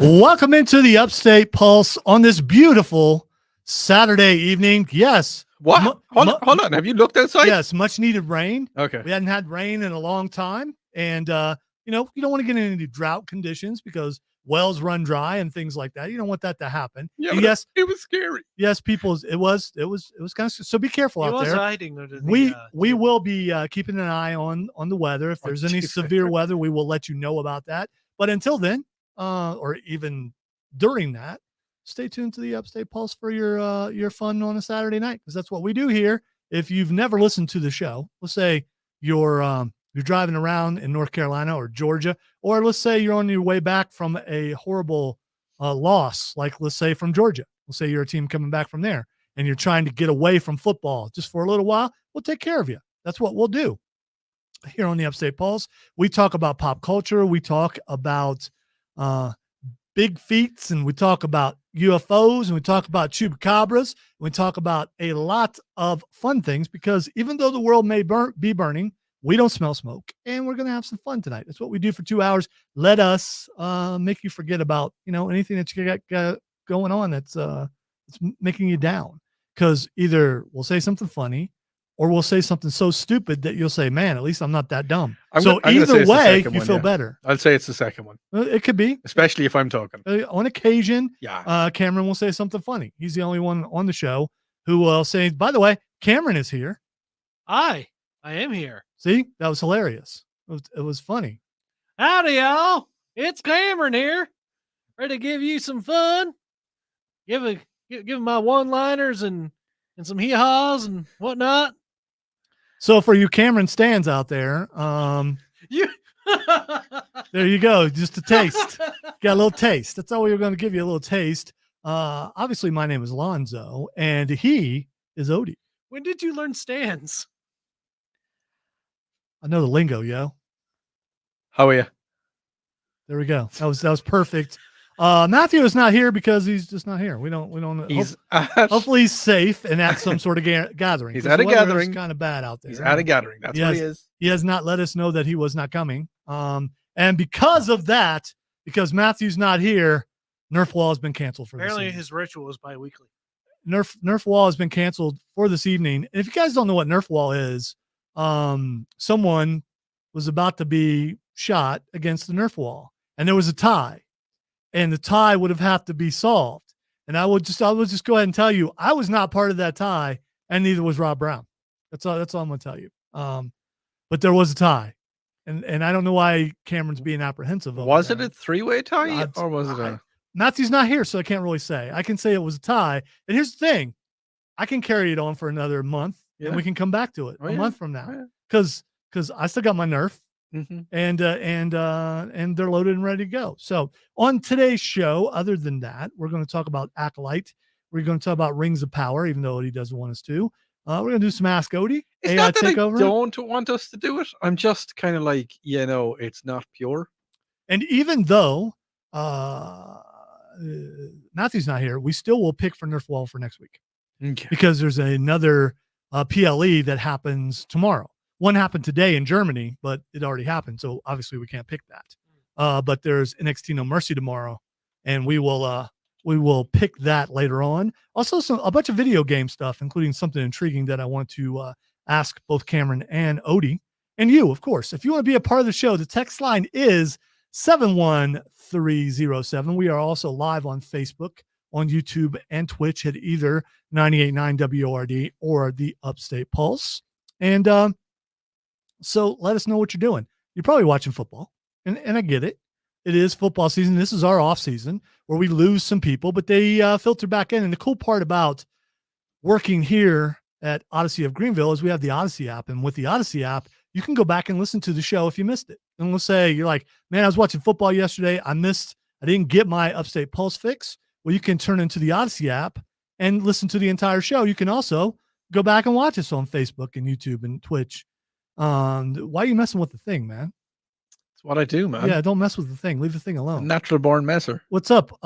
Welcome into the Upstate Pulse on this beautiful Saturday evening. Yes. What? Hold on. Have you looked outside? Yes, much needed rain. Okay. We hadn't had rain in a long time. And, you don't want to get into any drought conditions because wells run dry and things like that. You don't want that to happen. Yeah, And yes, it was scary. yes, it was kind of, so be careful out there. Hiding under the, we will be keeping an eye on the weather. If there's any severe weather, we will let you know about that. But until then, or even during that, stay tuned to the Upstate Pulse for your fun on a Saturday night, because that's what we do here. If you've never listened to the show, let's say you're driving around in North Carolina or Georgia, or let's say you're on your way back from a horrible loss, like let's say from Georgia. Let's say you're a team coming back from there and you're trying to get away from football just for a little while. We'll take care of you. That's what we'll do here on the Upstate Pulse. We talk about pop culture. We talk about big feats, and we talk about UFOs, and we talk about chupacabras. We talk about a lot of fun things, because even though the world may be burning, we don't smell smoke, and we're going to have some fun tonight. That's what we do for 2 hours. Let us make you forget about, anything that you got going on that's making you down, because either we'll say something funny or we'll say something so stupid that you'll say, man, at least I'm not that dumb. Either way, you feel better. I'd say it's the second one. It could be. Especially if I'm talking. On occasion, yeah. Cameron will say something funny. He's the only one on the show who will say, by the way, Cameron is here. I am here. See, that was hilarious. It was funny. Howdy, y'all. It's Cameron here. Ready to give you some fun. Give my one-liners and some hee-haws and whatnot. So for you Cameron stands out there, there you go. Just a taste. Got a little taste. That's all we were going to give you, a little taste. Obviously, my name is Lonzo, and he is Odie. When did you learn stands? I know the lingo, yo. How are you? There we go. That was perfect. Matthew is not here because he's just not here. We don't. Hopefully he's safe and at some sort of gathering. He's at a gathering. It's kind of bad out there. He's at a gathering. That's what he is. He has not let us know that he was not coming. And because of that, because Matthew's not here, Nerf Wall has been canceled for Apparently this evening. His ritual is bi-weekly. Nerf Wall has been canceled for this evening. And if you guys don't know what Nerf Wall is, someone was about to be shot against the Nerf Wall, and there was a tie. And the tie would have to be solved. And I would just go ahead and tell you, I was not part of that tie, and neither was Rob Brown. That's all I'm going to tell you. But there was a tie, and I don't know why Cameron's being apprehensive. Was it a three-way tie, or was it Matthew's not here, so I can't really say. I can say it was a tie. And here's the thing: I can carry it on for another month, and we can come back to it a month from now, because I still got my Nerf. Mm-hmm. And they're loaded and ready to go. So on today's show, other than that, we're going to talk about Acolyte. We're going to talk about Rings of Power, even though Odie doesn't want us to. We're going to do some Ask Odie. It's not that takeover. I don't want us to do it. I'm just kind of like, it's not pure. And even though Matthew's not here, we still will pick for Nerf Wall for next week. Okay. Because there's another PLE that happens tomorrow. One happened today in Germany, but it already happened. So obviously we can't pick that. But there's NXT No Mercy tomorrow, and we will pick that later on. Also, a bunch of video game stuff, including something intriguing that I want to ask both Cameron and Odie, and you, of course. If you want to be a part of the show, the text line is 71307. We are also live on Facebook, on YouTube, and Twitch at either 98.9 WORD or the Upstate Pulse. And so let us know what you're doing. You're probably watching football, and I get it. It is football season. This is our off season where we lose some people, but they filter back in. And the cool part about working here at Odyssey of Greenville is we have the Odyssey app. And with the Odyssey app, you can go back and listen to the show if you missed it. And let's say you're like, man, I was watching football yesterday. I didn't get my Upstate Pulse fix. Well, you can turn into the Odyssey app and listen to the entire show. You can also go back and watch us on Facebook and YouTube and Twitch. Why are you messing with the thing, man? It's what I do, man. Yeah, don't mess with the thing. Leave the thing alone. Natural born messer. What's up,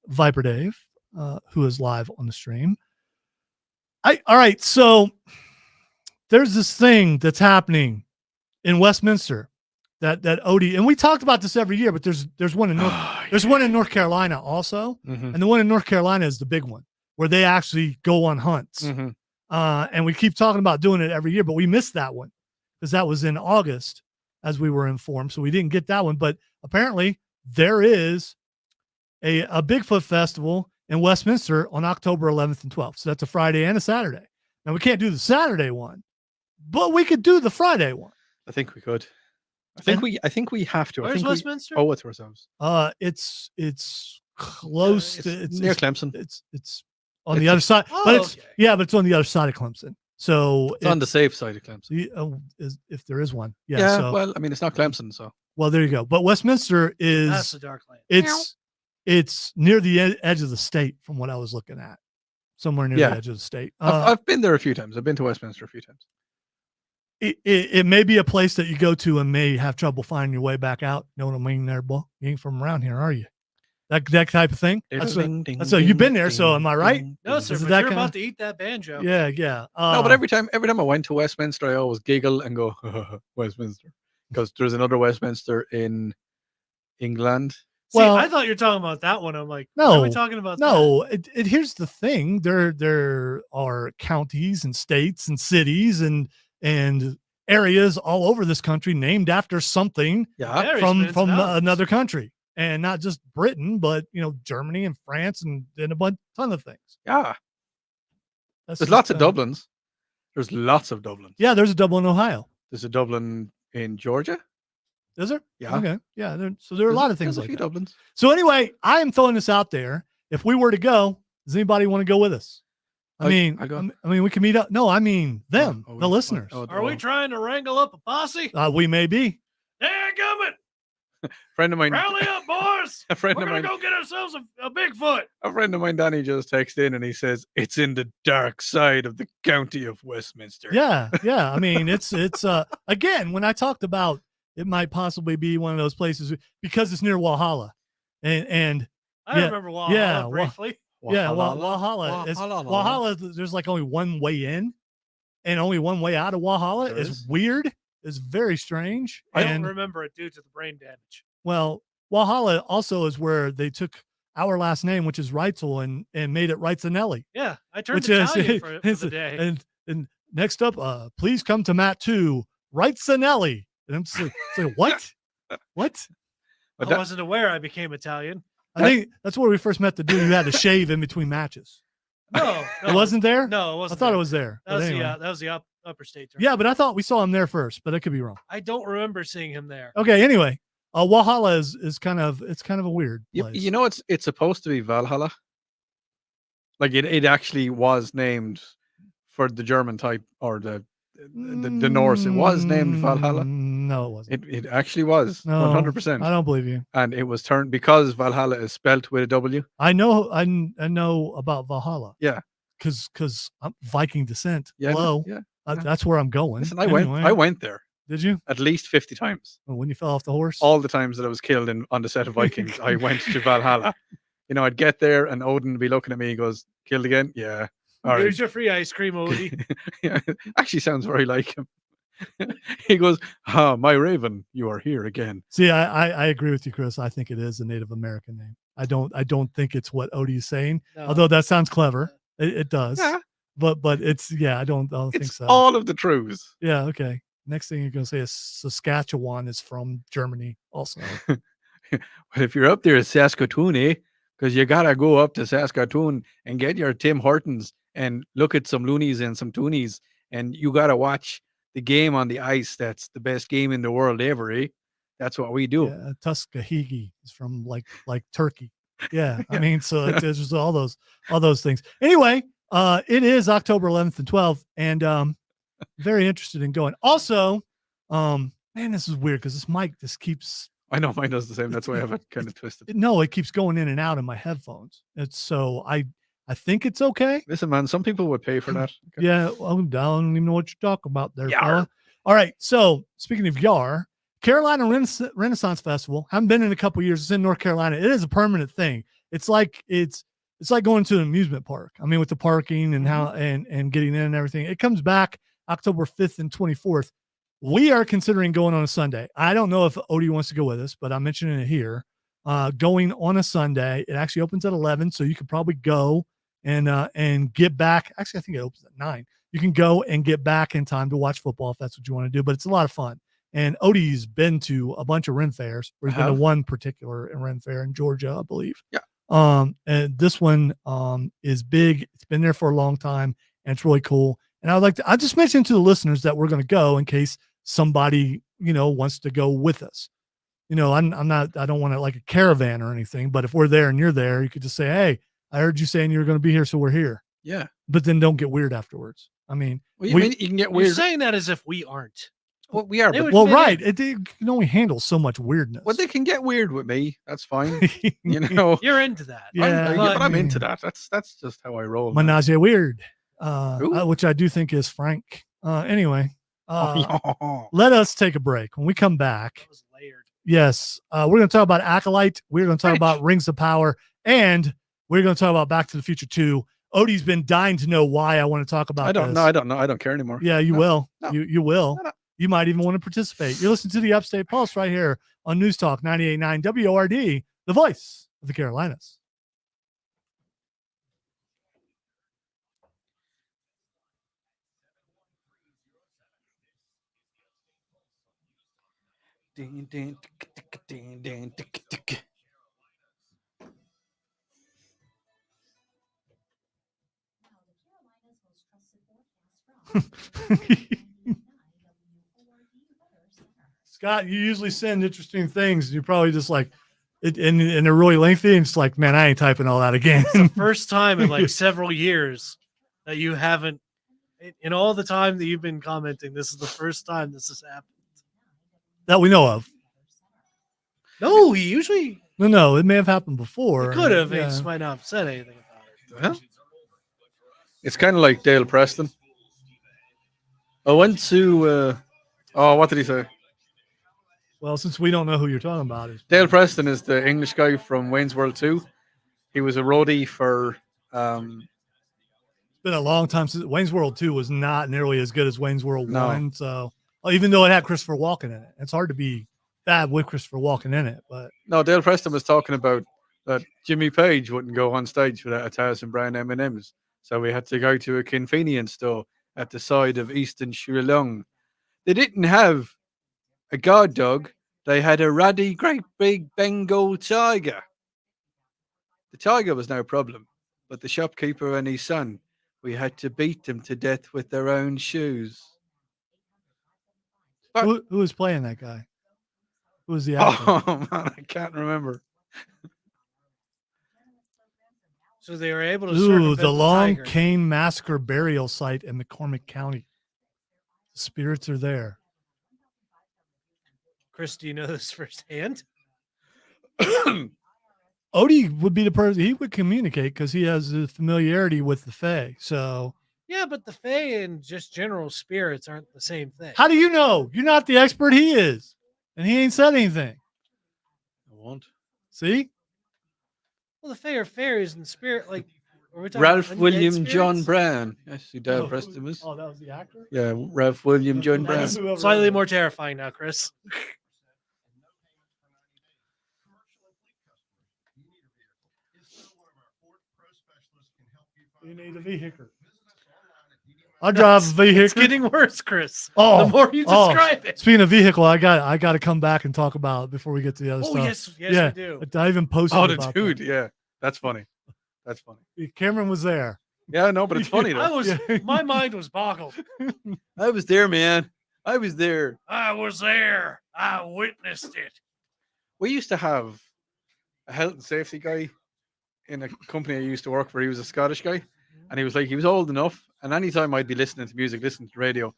Viper Dave, who is live on the stream? All right, so there's this thing that's happening in Westminster. that Odie, and we talked about this every year, but there's one in North Carolina also, Mhm. and the one in North Carolina is the big one where they actually go on hunts. Mhm. And we keep talking about doing it every year, but we missed that one because that was in August, as we were informed, so we didn't get that one. But apparently, there is a Bigfoot festival in Westminster on October 11th and 12th. So that's a Friday and a Saturday. Now we can't do the Saturday one, but we could do the Friday one. I think we could. I think we have to. I Where's think Westminster? we owe it to ourselves. It's close to It's near Clemson. It's on the other side, but it's on the other side of Clemson. So It's on the safe side of Clemson. If there is one. Yeah. So, Well, I mean, it's not Clemson, so. well, there you go. But Westminster That's is the dark land. it's near the edge of the state from what I was looking at. Somewhere near the edge of the state. I've been there a few times. I've been to Westminster a few times. It may be a place that you go to and may have trouble finding your way back out. Know what I mean there, boy? You ain't from around here, are you? That type of thing. That's you've been there. So am I right? No, sir. Is But that you're kinda- about to eat that banjo. Yeah, yeah. No, but every time I went to Westminster, I always giggle and go Westminster, because there's another Westminster in England. See, Well- I thought you were talking about that one. I'm like, No, what are we talking about? No, here's the thing. There are counties and states and cities and areas all over this country named after something Yeah, There is from municipalities. another country, and not just Britain, but Germany and France and a ton of things. yeah. That's There's just, lots of Dublins. There's lots of Dublins. Yeah, there's a Dublin, Ohio. There's a Dublin in Georgia. Is there? Yeah. Okay. Yeah. So there are a lot of things There's like a few that. Dublins. So anyway, I am throwing this out there. If we were to go, does anybody want to go with us? I mean, we can meet up. No, I mean them, the listeners. Are we trying to wrangle up a posse? We may be. Dadgummit! Friend of mine. Rally up, boys! A friend We're of gonna mine. go get ourselves a Bigfoot. A friend of mine, Danny, just texted in and he says it's in the dark side of the county of Westminster. Yeah, yeah. I mean, it's again, when I talked about it might possibly be one of those places because it's near Walhalla, and I Yeah, remember Walhalla yeah, briefly. Walhalla. There's like only one way in, and only one way out of Walhalla. There It's is? weird. It's very strange. I don't And remember it due to the brain damage. well, Walhalla also is where they took our last name, which is Reitzel, and made it Reitzenelli. Yeah, I turned Which is Italian for the day. and next up, please come to Matt 2, Reitzenelli. And I'm just like, what? What? But I that- wasn't aware I became Italian. I think that's where we first met the dude who had to shave in between matches. No, It wasn't there? No, it I wasn't. thought there. it was there. That But was anyway. that was the upper state term. Yeah, but I thought we saw him there first, but I could be wrong. I don't remember seeing him there. Okay, anyway, Walhalla is kind of a weird place. You know, it's supposed to be Valhalla. Like it actually was named for the German type or the Norse. It was named Valhalla. No, it wasn't. It actually was No, 100%. I don't believe you. And it was turned because Valhalla is spelt with a W. I know about Valhalla. Yeah. Because I'm Viking descent. Yeah, Hello. yeah. That's where I'm going. Listen, I Anyway. went there Did you? at least 50 times. When you fell off the horse? All the times that I was killed on the set of Vikings, I went to Valhalla. I'd get there and Odin would be looking at me. He goes, "Killed again? Yeah. All right." Here's your free ice cream, Odie. Yeah, actually sounds very like him. He goes, my raven, you are here again. See, I agree with you, Chris. I think it is a Native American name. I don't think it's what Odie is saying. No. Although that sounds clever. It does. Yeah. But it's I don't think It's so. all of the truths. Yeah, okay. Next thing you're gonna say is Saskatchewan is from Germany also. Well, if you're up there at Saskatoon, because you gotta go up to Saskatoon and get your Tim Hortons and look at some loonies and some toonies, and you gotta watch the game on the ice. That's the best game in the world ever, eh? That's what we do. Yeah, Tuskegee is from like Turkey. Yeah, I Yeah. mean, so it's just all those things. Anyway, it is October 11th and 12th, and very interested in going. Also, man, this is weird because this mic just keeps. I know mine does the same. That's why I have it kind of twisted. No, it keeps going in and out in my headphones. It's so I think it's okay. Listen, man, some people would pay for that. Okay. Yeah, well, I don't even know what you're talking about there, Yar. fella. All right, so speaking of Yar, Carolina Renaissance Festival. Haven't been in a couple years. It's in North Carolina. It is a permanent thing. It's like going to an amusement park. I mean, with the parking and how and getting in and everything. It comes back October 5th and 24th. We are considering going on a Sunday. I don't know if Odie wants to go with us, but I'm mentioning it here. Going on a Sunday. It actually opens at 11, so you could probably go and get back. Actually, I think it opens at 9. You can go and get back in time to watch football if that's what you want to do. But it's a lot of fun. And Odie's been to a bunch of Ren fairs. He's been to one particular Ren fair in Georgia, I believe. Yeah. And this one is big. It's been there for a long time, and it's really cool. And I just mentioned to the listeners that we're going to go in case somebody, wants to go with us. I don't want to like a caravan or anything, but if we're there and you're there, you could just say, hey, I heard you saying you were going to be here, so we're here. Yeah. But then don't get weird afterwards. I mean, you can get weird. You're saying that as if we aren't. Well, we are. Well, right. It can only handle so much weirdness. Well, they can get weird with me. That's fine. You're into that. Yeah, but I'm into that. That's just how I roll. Menage a weird, which I do think is Frank. Anyway, let us take a break. When we come back, That was layered. yes, we're going to talk about Acolyte. We're going to talk about Rings of Power, and we're going to talk about Back to the Future 2. Odie's been dying to know why I want to talk about this. I don't know. I don't care anymore. Yeah, you will. No. You will. No. You might even want to participate. You're listening to the Upstate Pulse right here on News Talk 98.9 WORD, the voice of the Carolinas. Scott, you usually send interesting things. You're probably just like, and they're really lengthy. And it's like, man, I ain't typing all that again. It's the first time in like several years that you haven't, in all the time that you've been commenting, this is the first time this has happened. That we know of. No, he usually No, it may have happened before. could have. He Yeah. just might not have said anything about it. Well, it's kind of like Dale Preston. I went to, what did he say? Well, since we don't know who you're talking about, Dale Preston is the English guy from Wayne's World 2. He was a roadie for. It's been a long time since Wayne's World 2 was not nearly as good as Wayne's World No. 1. So, even though it had Christopher Walken in it, it's hard to be bad with Christopher Walken in it. But No, Dale Preston was talking about that Jimmy Page wouldn't go on stage without a thousand brown M&Ms. So we had to go to a convenience store at the side of Eastern Shillong. They didn't have a guard dog. They had a ruddy, great big Bengal tiger. The tiger was no problem, but the shopkeeper and his son, we had to beat them to death with their own shoes. who was playing that guy? Who was the actor? Oh, man, I can't remember. So they were able to Ooh, circumvent the Long tiger. Cane Massacre Burial Site in McCormick County. The spirits are there. Chris, do you know this firsthand? Odie would be the person he would communicate because he has the familiarity with the Fae. So, Yeah, but the Fae and just general spirits aren't the same thing. how do you know? You're not the expert he is, and he ain't said anything. I won't. See? Well, the Fae are fairies and spirit. Like, are we talking Ralph about undead William John spirits? Brown. Yes, who Dale Oh, Preston was. Oh, that was the actor? Yeah, Ralph William John Brown. That's whoever Slightly that more is. terrifying now, Chris. You need a vehicle. I drive a vehicle. It's getting worse, Chris. Oh, the more you oh. describe it. Speaking of vehicle, I got to come back and talk about it before we get to the other Oh, stuff. yes, yeah, we do. I even posted Oh, the about dude. that. Yeah, that's funny. That's funny. Cameron was there. Yeah, no, but it's funny I though. was, Yeah. my mind was boggled. I was there, man. I was there. I was there. I witnessed it. We used to have a health and safety guy in a company I used to work for. He was a Scottish guy, and he was old enough. And anytime I'd be listening to music, listening to radio,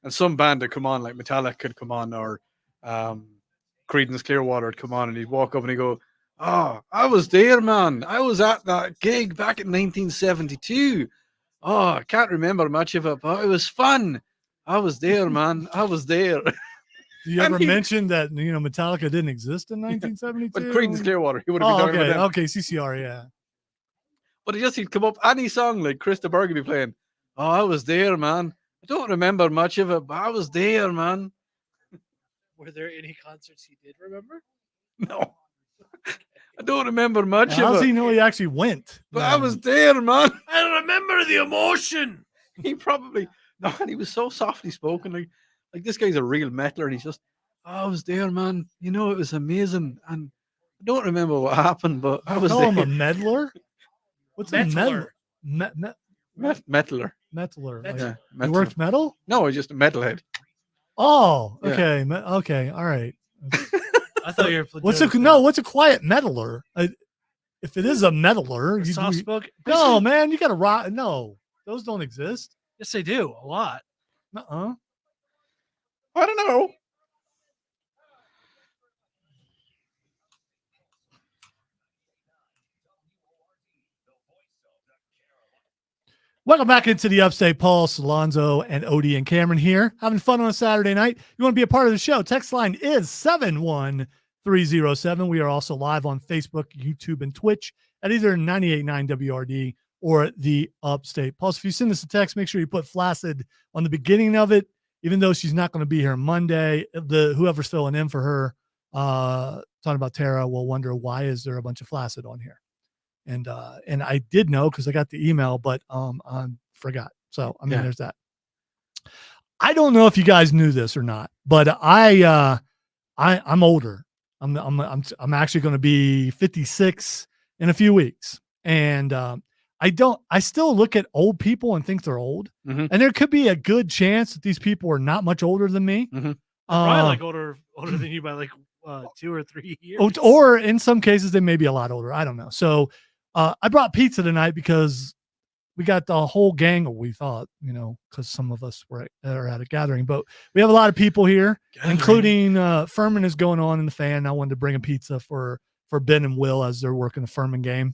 and some band would come on, like Metallica could come on, or Creedence Clearwater would come on, and he'd walk up and he'd go, "Oh, I was there, man. I was at that gig back in 1972. Oh, I can't remember much of it, but it was fun. I was there, man. I was there." Do you And ever he- mention that Metallica didn't exist in 1972? But Creedence Clearwater, he would have Oh, been talking okay, about them. okay, CCR, yeah. But he'd come up any song like Krista Berg would be playing. Oh, I was there, man. don't remember much of it, but I was there, man. Were there any concerts you did remember? No, I don't remember much How of does it. he know he actually went? But I was there, man. I remember the emotion. He probably no, and he was so softly spoken. Like this guy's a real metaler, and he's just, I was there, man. You know, it was amazing, and I don't remember what happened, but I was Call there. him a meddler? What's a Metaler. meddler? Metaler. Metaler. Like, Yeah, he metaler. worked metal? No, just a metalhead. Oh, Yeah. okay. Okay. All right. I thought you were. What's a quiet meddler? If it is a meddler, soft spoken? no, man, you got to rock. No, those don't exist. Yes, they do a lot. Uh-uh. I don't know. Welcome back into the Upstate Pulse. Alonzo and Odie and Cameron here, having fun on a Saturday night. You want to be a part of the show? Text line is 71307. We are also live on Facebook, YouTube, and Twitch at either 98.9 WRD or the Upstate Pulse. If you send us a text, make sure you put Flaccid on the beginning of it, even though she's not going to be here Monday. Whoever's filling in for her, talking about Tara, will wonder why is there a bunch of Flaccid on here. And I did know because I got the email, but I forgot. So there's that. I don't know if you guys knew this or not, but I'm older. I'm actually going to be 56 in a few weeks, and I still look at old people and think they're old, and there could be a good chance that these people are not much older than me. Probably like older than you by like 2 or 3 years, or in some cases they may be a lot older. I don't know. So. I brought pizza tonight because we got the whole gang, or we thought, because some of us are at a gathering, but we have a lot of people here, including Furman is going on in the fan. I wanted to bring a pizza for Ben and Will as they're working the Furman game.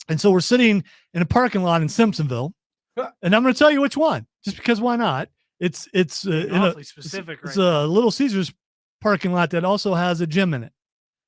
And so we're sitting in a parking lot in Simpsonville, and I'm going to tell you which one, just because why not? It's awfully specific. It's a Little Caesars parking lot that also has a gym in it.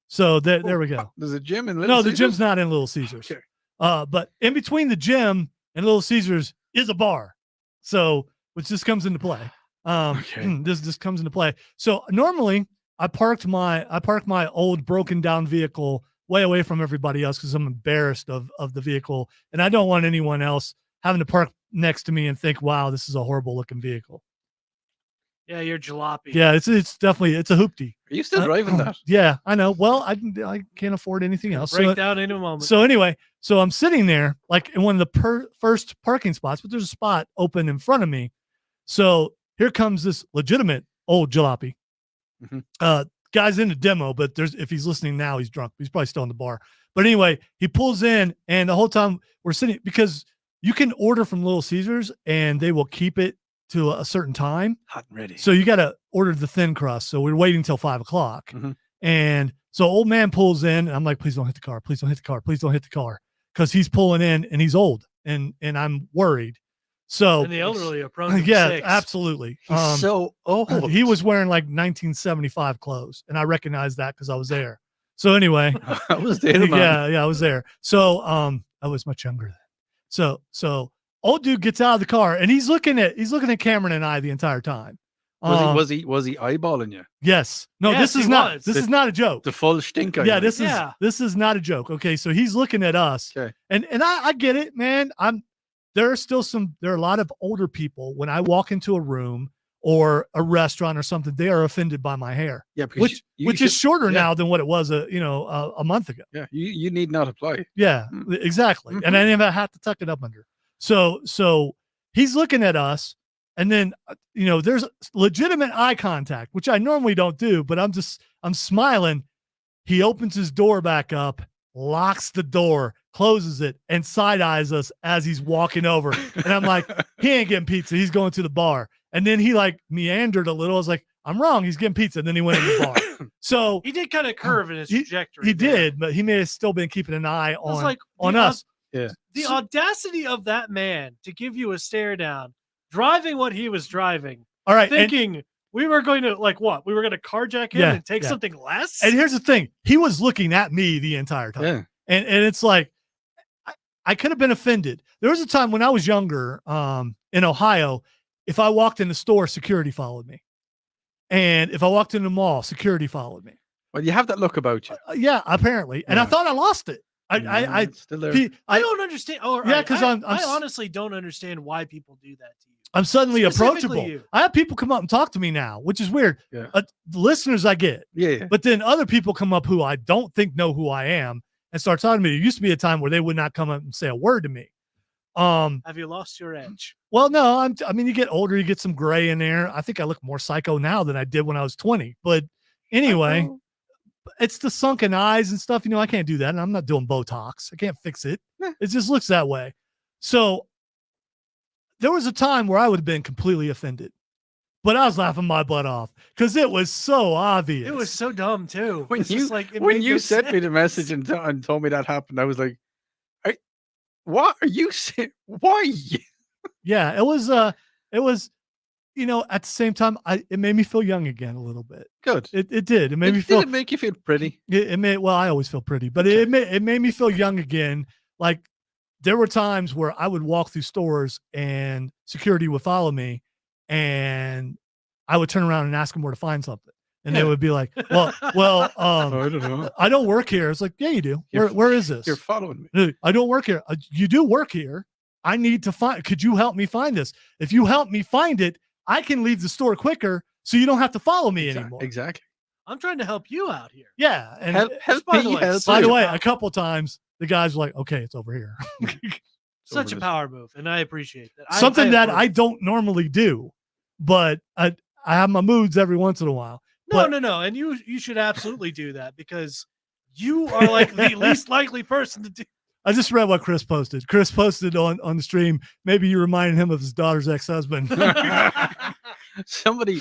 So there we go. There's a gym in Little No, Caesars? the gym's not in Little Caesars. Okay. But in between the gym and Little Caesars is a bar. So, which just comes into play. This comes into play. So normally I park my old broken down vehicle way away from everybody else because I'm embarrassed of the vehicle. And I don't want anyone else having to park next to me and think, wow, this is a horrible looking vehicle. Yeah, you're jalopy. Yeah, it's definitely a hoopty. Are you still driving that? Yeah, I know. Well, I can't afford anything else. Break down in a moment. So anyway, I'm sitting there like in one of the first parking spots, but there's a spot open in front of me. So here comes this legitimate old jalopy. Guy's in the demo, but if he's listening now, he's drunk. He's probably still in the bar. But anyway, he pulls in, and the whole time we're sitting, because you can order from Little Caesars and they will keep it to a certain time. Hot and ready. So you got to order the thin crust. So we're waiting till 5:00. And so old man pulls in, and I'm like, please don't hit the car. Please don't hit the car. Please don't hit the car. Cause he's pulling in and he's old and I'm worried. So and the elderly are prone to yeah, mistakes. Absolutely. He's so old. He was wearing like 1975 clothes, and I recognized that because I was there. So anyway, I was there, man. Yeah, I was there. So I was much younger then. So old dude gets out of the car and he's looking at Cameron and I the entire time. Was he eyeballing you? Yes. No, yes, this is not a joke. The full stinker. Yeah, this is not a joke. Okay, so he's looking at us. Okay. And I get it, man. There are a lot of older people when I walk into a room or a restaurant or something, they are offended by my hair. Yeah, which is shorter now than what it was a month ago. Yeah, you need not apply. Yeah, exactly. And I didn't even have to tuck it up under. So he's looking at us, and then there's legitimate eye contact, which I normally don't do, but I'm smiling. He opens his door back up, locks the door, closes it, and side eyes us as he's walking over. And I'm like, he ain't getting pizza. He's going to the bar. And then he like meandered a little. I was like, I'm wrong. He's getting pizza. And then he went in the bar. So he did kind of curve in his trajectory. He did, but he may have still been keeping an eye on us. Yeah. The audacity of that man to give you a stare down, driving what he was driving. All right. Thinking we were going to we were going to carjack him and take something less. And here's the thing. He was looking at me the entire time. Yeah. And it's like, I could have been offended. There was a time when I was younger, in Ohio, if I walked in the store, security followed me. And if I walked in the mall, security followed me. Well, you have that look about you. Yeah, apparently. And I Yeah. thought I lost it. It's still there. I don't understand. Oh, Yeah, right. 'cause I I'm honestly don't understand why people do that to you. I'm suddenly Specifically approachable. you. I have people come up and talk to me now, which is weird. Yeah. The listeners I get, Yeah. but then other people come up who I don't think know who I am and start talking to me. There used to be a time where they would not come up and say a word to me. Have you lost your edge? Well, no, I mean, you get older, you get some gray in there. I think I look more psycho now than I did when I was 20. But anyway, it's the sunken eyes and stuff. I can't do that. And I'm not doing Botox. I can't fix it. It just looks that way. So there was a time where I would have been completely offended, but I was laughing my butt off because it was so obvious. It was so dumb too. When It's you just like, it when made you no sent me the sense. message and told me that happened, I was like, "What are you saying? Why?" Yeah, it was, at the same time, it made me feel young again a little bit. Good. It did. It made me feel, Did it make you feel pretty? well, I always feel pretty, but Okay. it made me feel young again. Like there were times where I would walk through stores and security would follow me and I would turn around and ask them where to find something. And they Yeah. would be like, well, I don't know. I don't work here. It's like, yeah, you do. You're- Where is this? You're following me. I don't work here. You do work here. I need to find, could you help me find this? If you help me find it, I can leave the store quicker so you don't have to follow me anymore. Exactly. I'm trying to help you out here. Yeah. And Help by the me way, help by the you. way, a couple times the guys were like, okay, it's over here. Such a Over power move, and I appreciate that. Something that approve. I don't normally do, but I have my moods every once in a while. No, and you should absolutely do that because you are like the least likely person to do. I just read what Chris posted. Chris posted on the stream. Maybe you reminded him of his daughter's ex-husband. somebody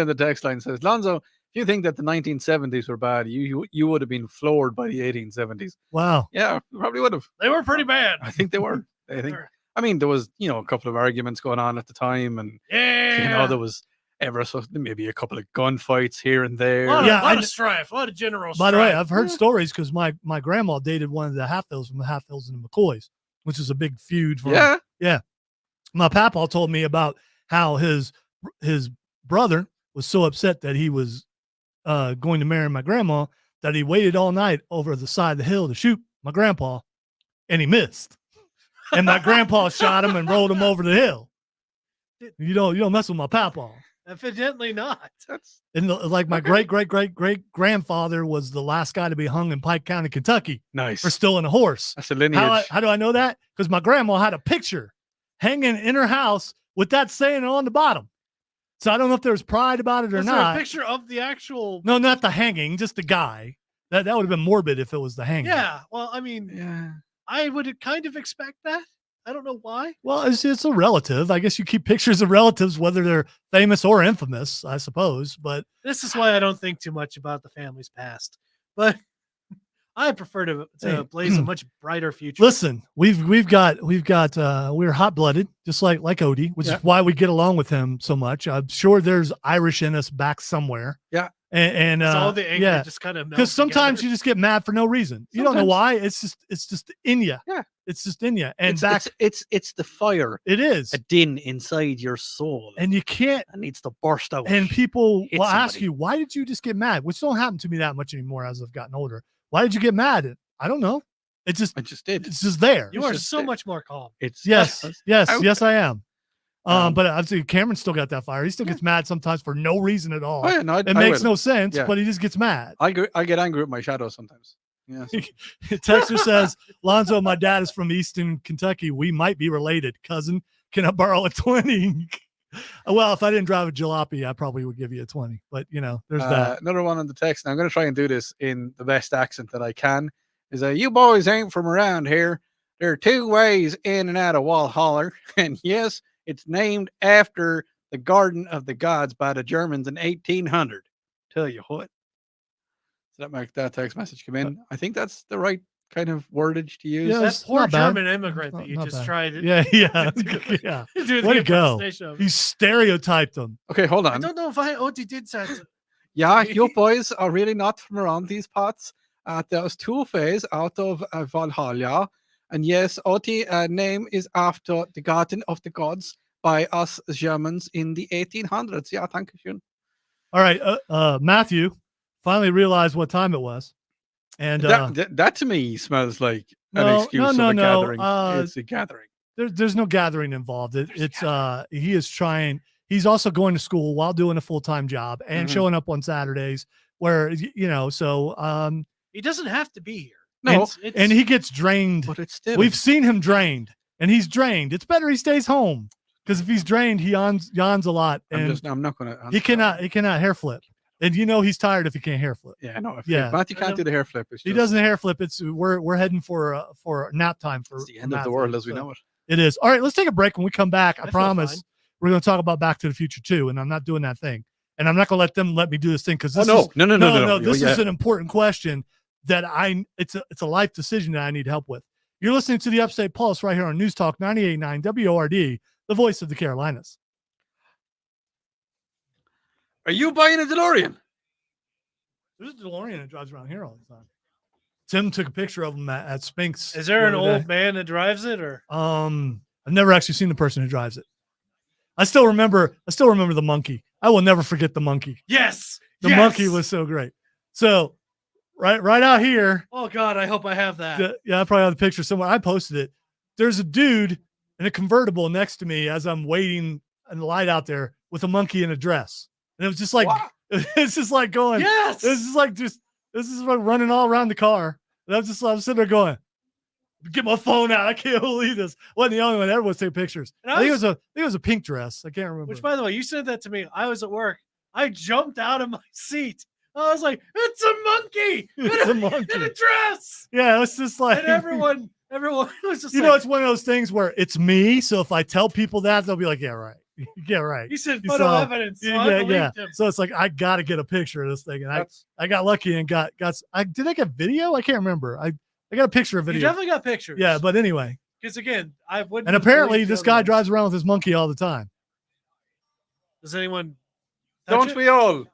on the text line says, Lonzo, if you think that the 1970s were bad, you would have been floored by the 1870s. Wow. Yeah, you probably would have. They were pretty bad. I think they were. There was, a couple of arguments going on at the time, and Yeah. there was ever so maybe a couple of gunfights here and there. A lot, Yeah, of, lot I of strife, a lot of general By strife. the way, I've heard stories because my grandma dated one of the Hatfields from the Hatfields and the McCoys, which is a big feud. Yeah. My papa told me about how his brother was so upset that he was going to marry my grandma that he waited all night over the side of the hill to shoot my grandpa, and he missed. And my grandpa shot him and rolled him over the hill. You don't mess with my papa. Evidently not. And like my great grandfather was the last guy to be hung in Pike County, Kentucky Nice. for stealing a horse. That's a lineage. How do I know that? Because my grandma had a picture hanging in her house with that saying on the bottom. So I don't know if there's pride about it or Was there not. a picture of the actual? No, not the hanging, just the guy. That would have been morbid if it was the hanging. Yeah. Well, I mean, Yeah. I would kind of expect that. I don't know why. Well, it's a relative. I guess you keep pictures of relatives, whether they're famous or infamous, I suppose. But This is why I don't think too much about the family's past. But I prefer to Hey. blaze a much brighter future. listen, we're hot blooded, just like Odie, which Yeah. is why we get along with him so much. I'm sure there's Irish in us back somewhere. Yeah. And So all the anger yeah, just kind of because sometimes you just get mad for no reason. You don't know why. It's just in you. Yeah. It's just in you. And it's the fire, it is. a din inside your soul, And you can't. that needs to burst out. And people Hit will ask somebody. you, why did you just get mad? Which don't happen to me that much anymore as I've gotten older. Why did you get mad? I don't know. I just did. It's just there. you It's are just so that- much more calm. It's Yes, Out. yes, I am. Um, But I've seen Cameron's still got that fire. He still gets mad sometimes for no reason at all. Oh, yeah, no, It makes no sense, Yeah. but he just gets mad. I get angry with my shadow sometimes. Yeah. Texter says, Lonzo, my dad is from Easton, Kentucky. We might be related. Cousin, can I borrow a 20? Well, if I didn't drive a jalopy, I probably would give you a 20. But, there's that. Another one on the text. Now I'm going to try and do this in the best accent that I can. Is you boys ain't from around here. There are two ways in and out of Walhalla, and yes, it's named after the Garden of the Gods by the Germans in 1800. Tell you what. So that text message come in. I think that's the right kind of wordage to use. Yeah, That it's poor not bad. German immigrant Not- that you not just bad. tried to Yeah. Yeah. do the Way to go. impersonation of. He stereotyped them. Okay, hold I on. don't know if Oti did that. Yeah, you boys are really not from around these parts. There's two ways out of Valhalla. And yes, Oti name is after the Garden of the Gods by us Germans in the 1800s. Yeah, thank you. All right, Matthew finally realized what time it was, and That to me smells like an no, excuse no, of a no, gathering. It's a gathering. there's no gathering involved. He is trying. He's also going to school while doing a full-time job and showing up on Saturdays. Where so He doesn't have to be here. No, and he gets drained. but it's still. We've seen him drained, and he's drained. It's better he stays home because if he's drained, he yawns a lot, and I'm not gonna. he cannot hair flip. And he's tired if he can't hair flip. Yeah, no. If Matthew can't do the hair flip, he doesn't hair flip. We're heading for nap time for it's the end of Matthew, the world as we know it. It is. All right, let's take a break. When we come back, I feel promise fine. we're going to talk about Back to the Future 2, and I'm not doing that thing. And I'm not going to let them let me do this thing because this no. This is an important question that it's a life decision that I need help with. You're listening to the Upstate Pulse right here on News Talk 98.9 WORD, the voice of the Carolinas. Are you buying a DeLorean? There's a DeLorean that drives around here all the time. Tim took a picture of him at Spinks. Is there an the other old day. man that drives it, or I've never actually seen the person who drives it. I still remember the monkey. I will never forget the monkey. yes, The monkey was so great. So right out here. Oh God, I hope I have that. I probably have the picture somewhere. I posted it. There's a dude in a convertible next to me as I'm waiting in the light out there with a monkey in a dress. And it was just like, it's just like going, Yes, this is like running all around the car. And I'm sitting there going, get my phone out. I can't believe this. Wasn't the only one. Everyone's taking pictures. And I think it was a pink dress. I can't remember. which, by the way, you said that to me. I was at work. I jumped out of my seat. I was like, "It's a monkey! It's a monkey in a dress!" Yeah, it's just like And everyone was just it's one of those things where it's me. So if I tell people that, they'll be like, "Yeah, right. Yeah, right." He said You photo saw- evidence. So I believed him. So it's like I got to get a picture of this thing, and I got lucky and got. Did I get video? I can't remember. I got a picture of You video. definitely got pictures. Yeah, but anyway, because again, I wouldn't. and have apparently believed this you guy otherwise. drives around with his monkey all the time. Does anyone? touch Don't it? we all?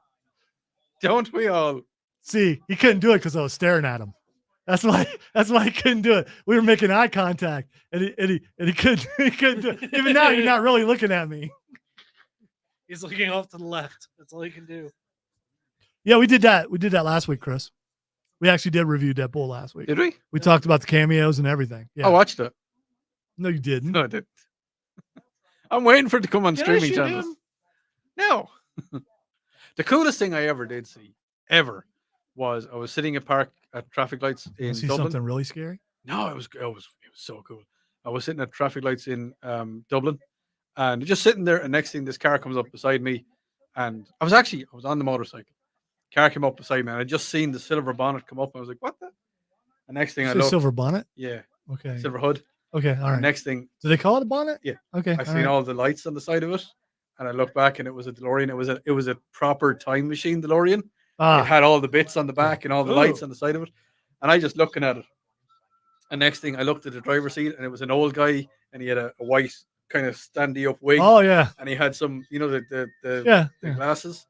Don't we all? See, he couldn't do it because I was staring at him. That's why he couldn't do it. We were making eye contact, and he couldn't do it. Even now, you're not really looking at me. He's looking off to the left. That's all he can do. Yeah, we did that. We did that last week, Chris. We actually did review Deadpool last week. Did we? We talked about the cameos and everything. Yeah. I watched it. No, you didn't. No, I didn't. I'm waiting for it to come on Did I streaming shoot channels. him? No. The coolest thing I ever did see, was I was sitting at traffic lights in See Dublin. something really scary? No, it was so cool. I was sitting at traffic lights in Dublin, and just sitting there. And next thing, this car comes up beside me, and I was on the motorcycle. Car came up beside me, and I just seen the silver bonnet come up. And I was like, "What the?" And next thing I Say looked, silver bonnet. yeah, Okay. silver hood. Okay. All And right. next thing, Do they call it a bonnet? Yeah. Okay. I seen all the lights on the side of it, and I looked back, and it was a DeLorean. It was a proper time machine DeLorean. It Ah, had all the bits on the back and all the lights Ooh. on the side of it. And I just looking at it. And next thing I looked at the driver's seat, and it was an old guy, and he had a white kind of standy up wig, oh yeah. and he had some, the Yeah. the glasses.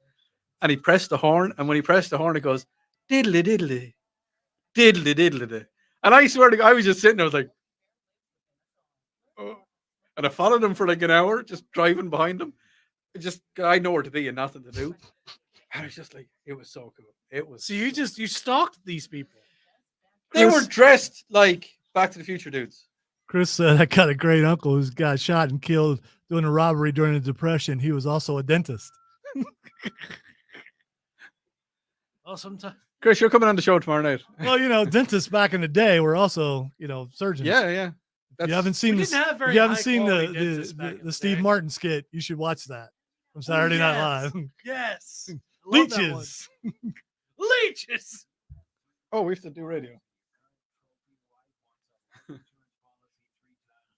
And he pressed the horn, and when he pressed the horn, it goes diddly diddly, diddly diddly. And I swear to God, I was just sitting there, I was like, oh. And I followed him for like an hour, just driving behind him. I know where to be and nothing to do. And I was just like, it was so cool. It was. So you stalked these people. They were Chris- dressed like Back to the Future dudes. Chris said I got a great uncle who's got shot and killed doing a robbery during the Depression. He was also a dentist. Oh, sometimes. Chris, you're coming on the show tomorrow night. Well, dentists back in the day were also, surgeons. Yeah. If you haven't seen We this, didn't have very if you haven't high seen quality dentists back in the the Steve day. Martin skit, you should watch that from Saturday Night yes. Live. Yes. I love that one. Leeches. Leeches. Oh, we have to do radio.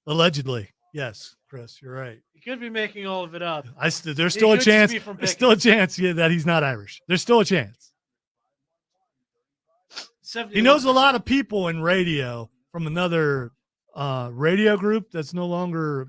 Allegedly. Yes, Chris, you're right. You could be making all of it up. There's still a could just chance. be from There's still a chance that he's not Irish. There's still a chance. He knows a lot of people in radio from another radio group that's no longer,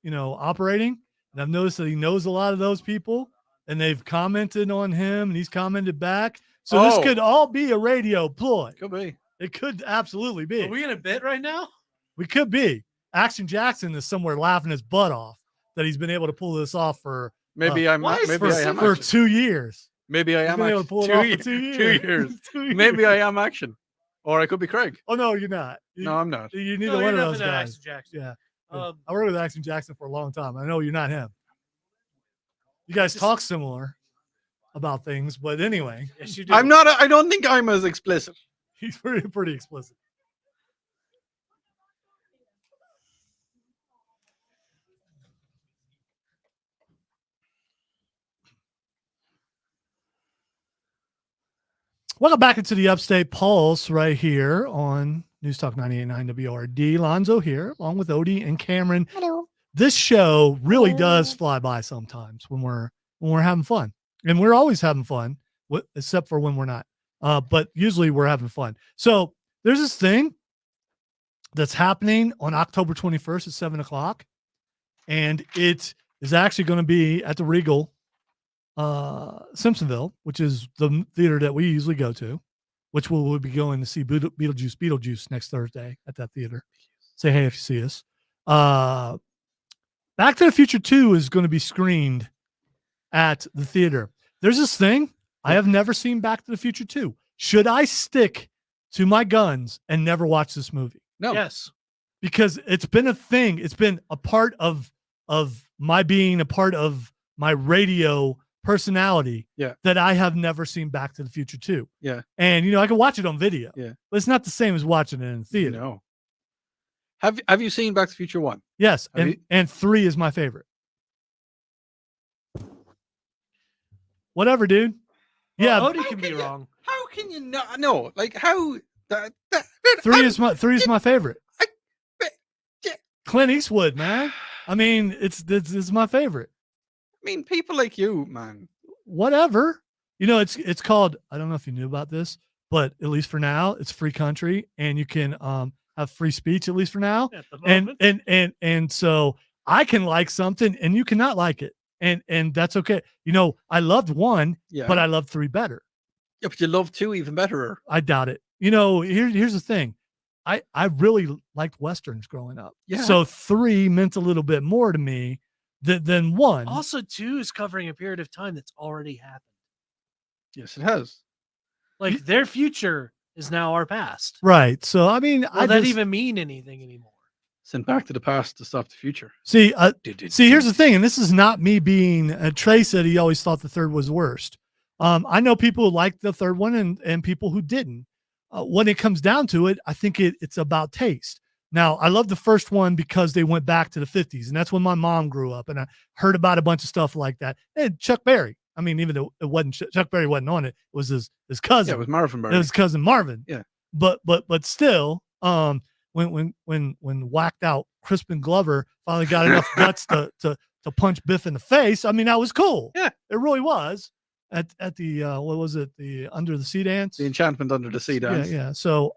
operating. And I've noticed that he knows a lot of those people, and they've commented on him, and he's commented back. So this Oh. could all be a radio ploy. Could be. It could absolutely be. Are we in a bit right now? We could be. Action Jackson is somewhere laughing his butt off that he's been able to pull this off for Maybe I'm why maybe I am for action. 2 years. Maybe I He's am been able to action. pull it 2 off years. for 2 years. 2 years. 2 Maybe years. I am action. Or I could be Craig. Oh no, you're not. No, I'm not. You need No, one you're of those definitely not guys. Action Jackson. Yeah. Um, I worked with Action Jackson for a long time. I know you're not him. You guys talk similar about things, but anyway, yes, you do. I'm not. I don't think I'm as explicit. he's pretty explicit. Welcome back into the Upstate Pulse right here on News Talk 98.9 WRD. Lonzo here, along with Odie and Cameron. Hello. This show really does fly by sometimes when we're having fun, and we're always having fun, except for when we're not. But usually we're having fun. So there's this thing that's happening on October 21st at 7:00, and it is actually going to be at the Regal Simpsonville, which is the theater that we usually go to, which we'll be going to see Beetlejuice next Thursday at that theater. Say hey if you see us. Back to the Future 2 is going to be screened at the theater. There's this thing. I have never seen Back to the Future 2. Should I stick to my guns and never watch this movie? No. Yes. Because it's been a thing. It's been a part of my being a part of my radio personality that I have never seen Back to the Future 2. Yeah. And, I can watch it on video. Yeah. But it's not the same as watching it in the theater. No. Have you seen Back to the Future 1? Yes. Have you? And 3 is my favorite. Whatever, dude. Well, Yeah. Odie can be wrong. How can you not? No. Like how? That, 3 is my favorite. yeah. Clint Eastwood, man. I mean, it's my favorite. I mean, people like you, man. Whatever. It's called, I don't know if you knew about this, but at least for now, it's free country and you can have free speech at least for now. At the moment. And so I can like something and you cannot like it. And that's okay. I loved 1, Yeah. but I loved 3 better. Yeah, but you love 2 even better. I doubt it. Here's the thing. I really liked Westerns growing up. Yeah. So 3 meant a little bit more to me than 1. Also, 2 is covering a period of time that's already happened. Yes, it has. Like their future is now our past. Right. So I mean, Will that even mean anything anymore? Sent back to the past to stop the future. see. Here's the thing, and this is not me being. Trey said he always thought the 3rd was worst. I know people who liked the 3rd one and people who didn't. When it comes down to it, I think it's about taste. Now, I love the first one because they went back to the 50s, and that's when my mom grew up, and I heard about a bunch of stuff like that. And Chuck Berry. I mean, even though it wasn't Chuck Berry wasn't on it, it was his cousin. Yeah, it was Marvin Berry. It was cousin Marvin. Yeah. But still, when whacked out Crispin Glover finally got enough guts to punch Biff in the face, I mean, that was cool. Yeah. It really was. At the what was it? The Under the Sea dance? The Enchantment Under the Sea dance. Yeah. So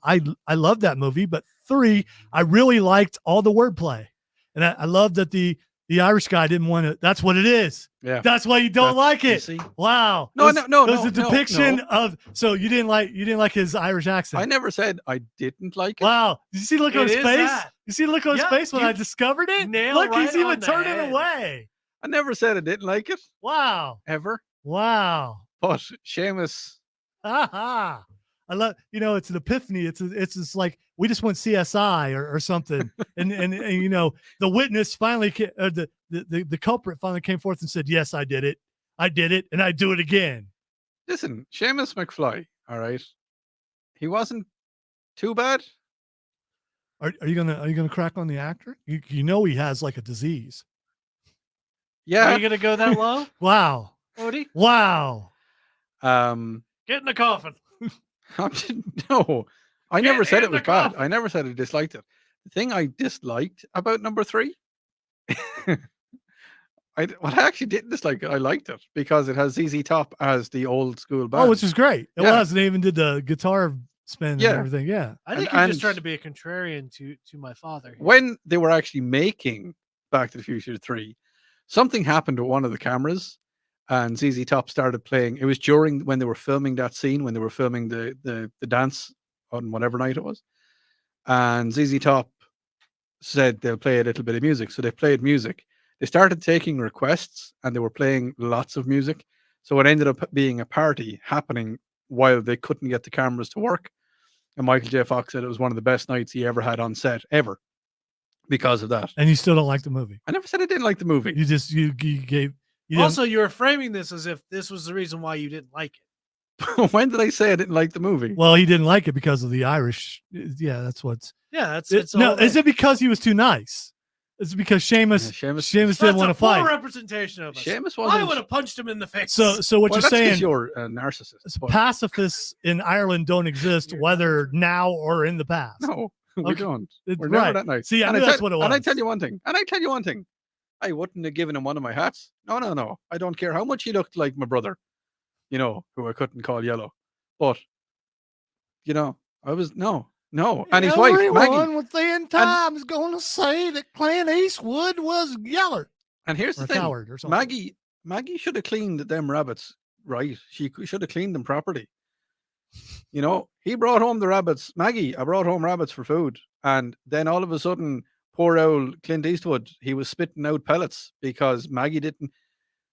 I love that movie, but 3, I really liked all the wordplay. And I love that the Irish guy didn't want to. That's what it is. Yeah. That's why you don't like You it. see? Wow. No, It was a depiction of. So you didn't like his Irish accent. I never said I didn't like it. Wow. Did you see the look on It his is face? that. You see the look on his Yep, face when you I discovered it? nailed Look, he's right even on the turning head. away. I never said I didn't like it Wow. ever. Wow. But Seamus, Ha. I love, it's an epiphany. It's just like we just went CSI or something, and the witness finally, the culprit finally came forth and said, "Yes, I did it, and I do it again." listen, Seamus McFly. All right, he wasn't too bad. Are you gonna crack on the actor? He has like a disease. Are Yeah. you gonna go that low, Wow. Odie? Wow. Get in the coffin. No, I never said in it was the bad. coffin. I never said I disliked it. The thing I disliked about number 3, I actually didn't dislike it. I liked it because it has ZZ Top as the old school band. Oh, which is great. It Yeah. was. And they even did the guitar spin Yeah. and everything. Yeah. I think And- you're just and- trying to be a contrarian to my father. here. When they were actually making Back to the Future 3, something happened with one of the cameras and ZZ Top started playing. It was during when they were filming that scene, when they were filming the dance on whatever night it was. And ZZ Top said they'll play a little bit of music. So they played music. They started taking requests and they were playing lots of music. So it ended up being a party happening while they couldn't get the cameras to work. And Michael J. Fox said it was one of the best nights he ever had on set ever because of that. And you still don't like the movie. I never said I didn't like the movie. You just you gave. You Also, you were framing this as if this was the reason why you didn't like it. When did I say I didn't like the movie? well, he didn't like it because of the Irish. Yeah, that's what's. Yeah, that's It, no, is it because he was too nice? Is it because Seamus Seamus didn't want to Poor fight? representation of us. Seamus I wasn't. would have punched him in the face. So what Well, you're that's 'cause saying? you're a narcissist. but- Pacifists in Ireland don't exist, whether now or in the past. No, we Okay. don't. It's We're right. never that nice. See, I And knew that's what it was. And I tell you one thing. I wouldn't have given him one of my hats. No. I don't care how much he looked like my brother, who I couldn't call yellow. But, I was, no. And his wife, Maggie. Everyone within time is going to say that Clint Eastwood was yeller And here's or the a thing. coward or something. Maggie should have cleaned them rabbits right. She should have cleaned them properly. He brought home the rabbits. Maggie, I brought home rabbits for food. And then all of a sudden, poor old Clint Eastwood, he was spitting out pellets because Maggie didn't.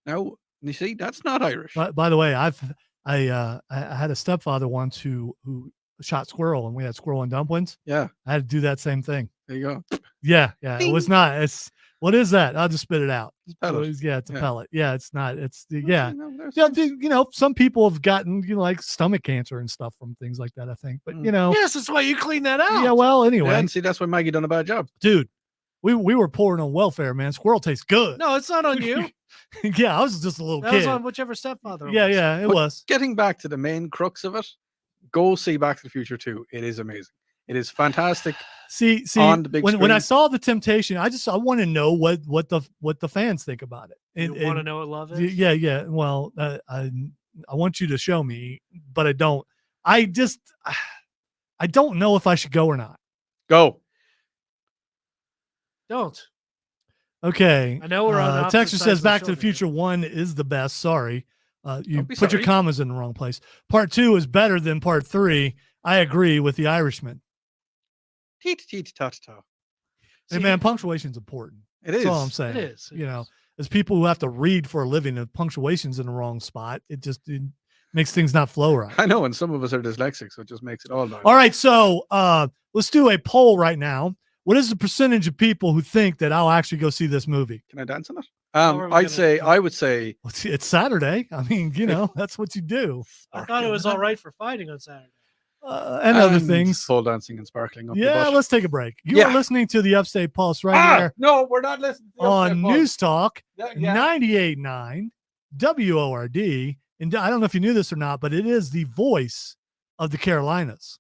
Now, you see, that's not Irish. By the way, I had a stepfather once who shot squirrel, and we had squirrel and dumplings. Yeah, I had to do that same thing. there you go. Yeah. It was not. It's what is that? I'll just spit it out. It's pellet. It's a pellet. Yeah, it's not. It's Okay, yeah. no, there's Yeah, some people have gotten like stomach cancer and stuff from things like that. I think, but yes, that's why you clean that out. yeah. Well, Yeah, anyway, and see, that's why Maggie done a bad job. dude, we were pouring on welfare, man. Squirrel tastes good. No, it's not on you. Yeah, I was just a little That kid. was on whichever stepfather. it Yeah, was. yeah, it But was. Getting back to the main crux of it, go see Back to the Future 2. It is amazing. It is fantastic. See, on the big when I screen. saw the Temptation, I want to know what the fans think about it. You want to know what love is? Yeah. Well, I want you to show me, but I don't. I don't know if I should go or not. Go. Don't. Okay. I know we're on. opposite Texas sides says of the Back to the shoulder here. Future 1 is the best. Sorry. You Don't be put your sorry. commas in the wrong place. Part 2 is better than part 3. I agree with the Irishman. Teet, teet, ta, ta. Hey, See, man, punctuation's important. It is. That's all I'm saying. It is. You know, as people who have to read for a living, if punctuation's in the wrong spot, it makes things not flow right. I know, and some of us are dyslexic, so it just makes it all bad. All right, so let's do a poll right now. What is the percentage of people who think that I'll actually go see this movie? Can I dance on it? How are we I gonna- would say, Well, it's Saturday. I mean, that's what you do. I thought it was all right for fighting on Saturday. And other things. pole dancing and sparkling up the Yeah, butt. let's take a break. You Yeah. are listening to the Upstate Pulse right here No, we're not listening. To the on Upstate Pulse. News Talk Yeah. 98.9 WORD. And I don't know if you knew this or not, but it is the voice of the Carolinas.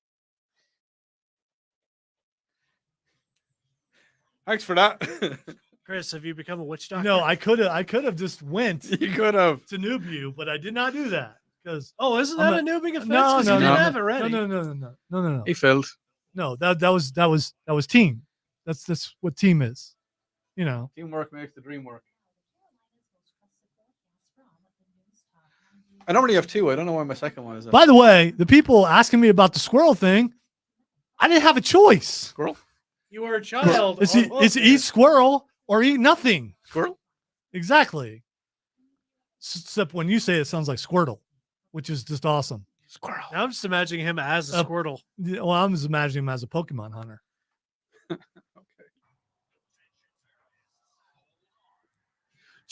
Thanks for that. Chris, have you become a witch doctor? No, I could have just went You could have. to Noob but I did not do that because Oh, isn't I'm that a new big offense? No, 'Cause no, you didn't no. have it ready. no. He filled. No, that was team. That's what team is. You know. Teamwork makes the dream work. I normally have two. I don't know why my second one is. By the way, the people asking me about the squirrel thing, I didn't have a choice. Squirrel. You were a child. It's almost eat there. squirrel or eat nothing. Squirrel. Exactly. Except when you say it, sounds like Squirtle, which is just awesome. Squirrel. Now I'm just imagining him as a Squirtle. Yeah, well, I'm just imagining him as a Pokemon hunter. Okay.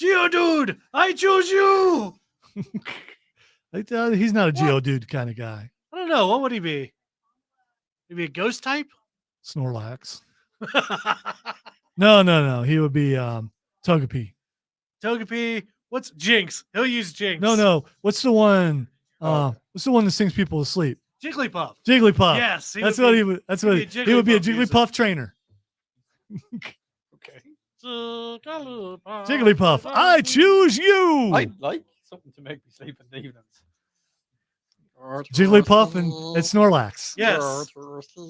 Geodude, I choose you. He's not a What? Geodude kind of guy. I don't know. What would he be? Maybe a ghost type? Snorlax. No. He would be Togepi. Togepi. What's Jinx? He'll use Jinx. No. What's the one? Oh. What's the one that sings people to sleep? Jigglypuff. Jigglypuff. Yes. That's what he would. That's what he'd be a he would be. A Jigglypuff user. Jigglypuff trainer. Okay. Jigglypuff. I choose you. I like something to make me sleep in the evenings. Jigglypuff and Snorlax. Yes.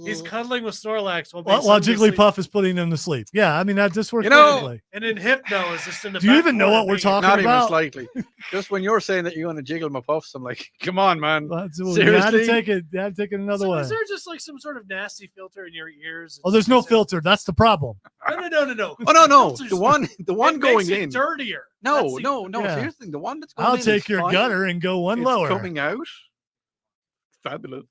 He's cuddling with Snorlax While Jigglypuff is putting him to sleep. Yeah, I mean that just works You know- perfectly. And then Hypno is just in the Do you back even know corner what we're being- talking Not even about? slightly. Just when you're saying that you're going to jiggle my puffs, I'm like, come on, man. You had to Seriously? take it. You had to take it another So way. is there just like some sort of nasty filter in your ears? Oh, there's no Is it- filter. That's the problem. No. Oh no, no. Filter's- The one it going makes it in. dirtier. No. That's the- Yeah. Here's the thing. The one that's going I'll in take is your fine. gutter and go one It's lower. coming out. Fabulous.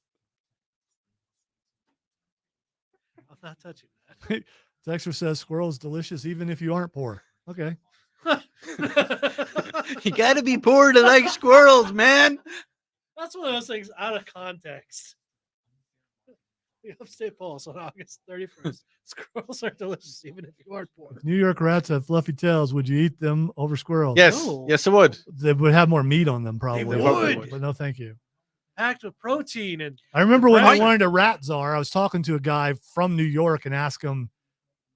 I'm not touching that. Dexter says squirrel's delicious even if you aren't poor. Okay. You got to be poor to like squirrels, man. That's one of those things out of context. The Upstate Pulse on August 31st. Squirrels are delicious even if you aren't poor. If New York rats have fluffy tails, would you eat them over squirrels? Yes, No. yes, I would. They would have more meat on them probably. would. But no, thank you. Packed with protein and I remember when I Right. wanted a rat czar, I was talking to a guy from New York and asked him,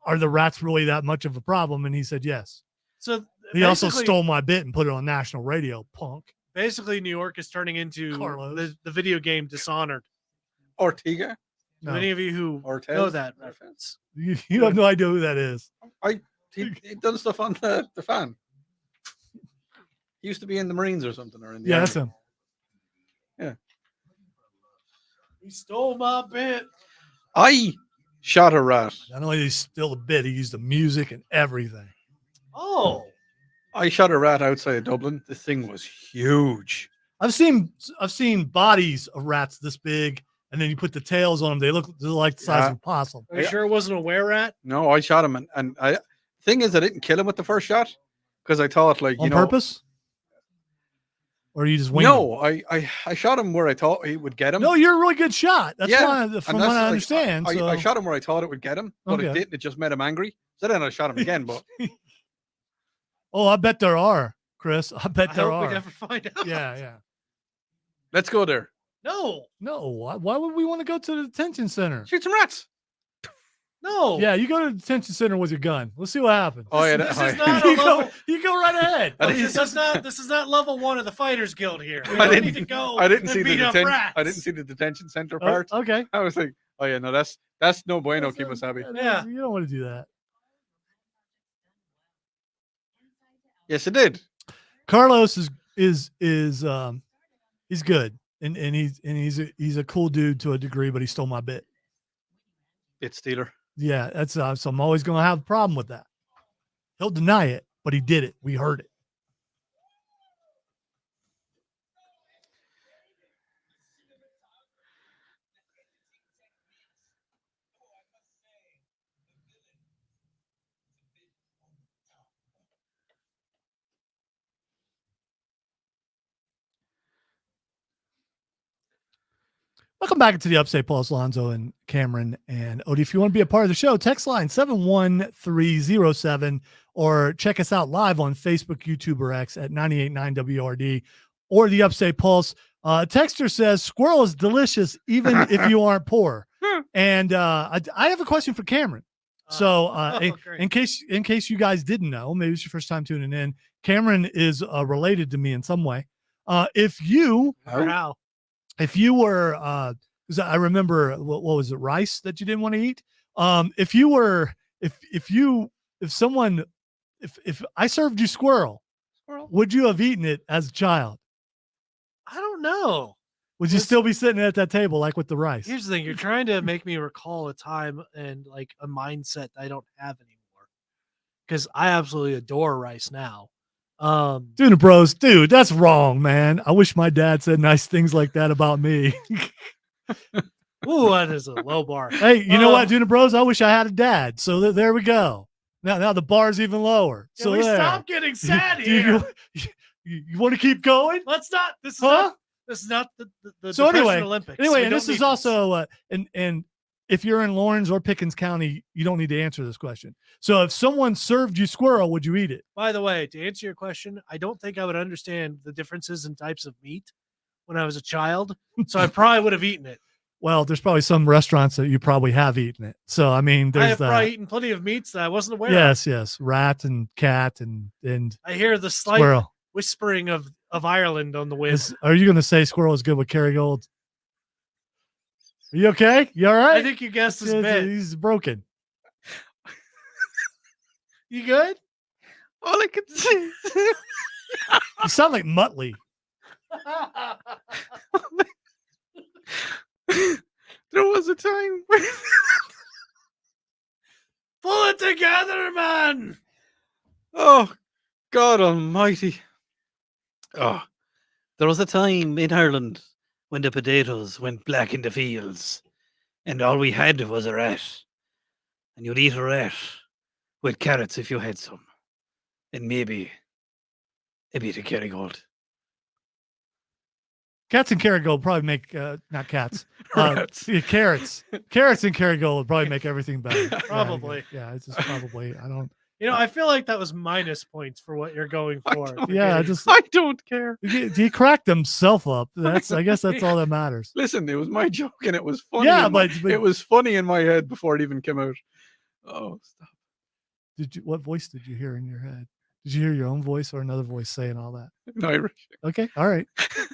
are the rats really that much of a problem? And he said, yes. so He also basically- stole my bit and put it on national radio, punk. Basically, New York is turning into Carlos. the video game Dishonored. Ortega. No. Many of you who Ortez. know that reference. You have no idea who that is. He done stuff on the fan. He used to be in the Marines or something, or in the Yeah, Army. that's him. He stole my bit. I shot a rat. Not only did he steal a bit, he used the music and everything. Oh, I shot a rat outside of Dublin. This thing was huge. I've seen bodies of rats this big, and then you put the tails on them. They're like the size Yeah. of a possum. are you sure it wasn't a were rat? No, I shot him, and I. Thing is, I didn't kill him with the first shot because I thought, like, On purpose? Or you just wing No, I shot him where I thought he would get him. No, you're a really good shot. That's Yeah, why, and from that's what I like, understand. I so. shot him where I thought it would get him, but it Okay. didn't. It just made him angry. So then I shot him again. But Oh, I bet there are, Chris. I bet I there hope we are. never find out. Yeah. let's go there. No, No, why would we want to go to the detention center? Shoot some rats. no. Yeah, you go to the detention center with your gun. Let's see what happens. Oh yeah, This that- is not a you, go, level. you go right ahead. I This is not level 1 of the Fighters Guild here. We I don't didn't- need to go. I didn't and see the beat up detention. rats. I didn't see the detention center Oh, part. okay. I was like, oh yeah, no, that's no bueno, Kimasabi. Yeah. You don't want to do that. Yes, it did. Carlos is he's good and he's a cool dude to a degree, but he stole my bit. Bit stealer. Yeah, that's so I'm always gonna have a problem with that. He'll deny it, but he did it. We heard it. Welcome back to the Upstate Pulse, Lonzo and Cameron and Odie. If you want to be a part of the show, text line 71307 or check us out live on Facebook, YouTube, or X at 98.9 WRD or the Upstate Pulse. Texter says, squirrel is delicious even if you aren't poor. And I have a question for Cameron. So in case you guys didn't know, maybe it's your first time tuning in, Cameron is related to me in some way. If you Wow. if you were because I remember what was it, rice that you didn't want to eat, if I served you squirrel, would you have eaten it as a child? I don't know. Would you still be sitting at that table like with the rice? Here's the thing. You're trying to make me recall a time and like a mindset I don't have anymore. Because I absolutely adore rice now. Dude, bros, dude, that's wrong, man. I wish my dad said nice things like that about me. Ooh, that is a low bar. Hey, you know what, Dude, bros? I wish I had a dad. So there we go. Now the bar's even lower. Can So we there. stop getting sad Do you- here? You want to keep going? Let's not. This is Huh? not the So Depression anyway, Olympics. Anyway, We and don't this is need also and if you're in Lawrence or Pickens County, you don't need to answer this question. So if someone served you squirrel, would you eat it? By the way, to answer your question, I don't think I would understand the differences in types of meat when I was a child. So I probably would have eaten it. Well, there's probably some restaurants that you probably have eaten it. So I mean, I there's have that. probably eaten plenty of meats that I wasn't aware of. Yes, rat and cat and I hear the slight squirrel. whispering of of Ireland on the win. Are you going to say Squirrel is good with Kerrygold? Are you okay? You all right? I think you guessed his bit. He's broken. You good? All I can say. You sound like Muttley. There was a time. Pull it together, man. Oh, God Almighty! Oh, there was a time in Ireland when the potatoes went black in the fields, and all we had was a rat, and you'd eat a rat with carrots if you had some, and maybe a bit of Kerrygold. Cats and Kerrygold probably make not cats. Rats. Yeah, carrots. Carrots and Kerrygold would probably make everything better. Probably. Yeah, it's just probably. I don't. I feel like that was minus points for what you're going for. Yeah, I don't care. He cracked himself up. I guess that's all that matters. Listen, it was my joke, and it was funny. Yeah, but it was funny in my head before it even came out. Oh, stop! What voice did you hear in your head? Did you hear your own voice or another voice saying all that? In Irish. Okay, all right.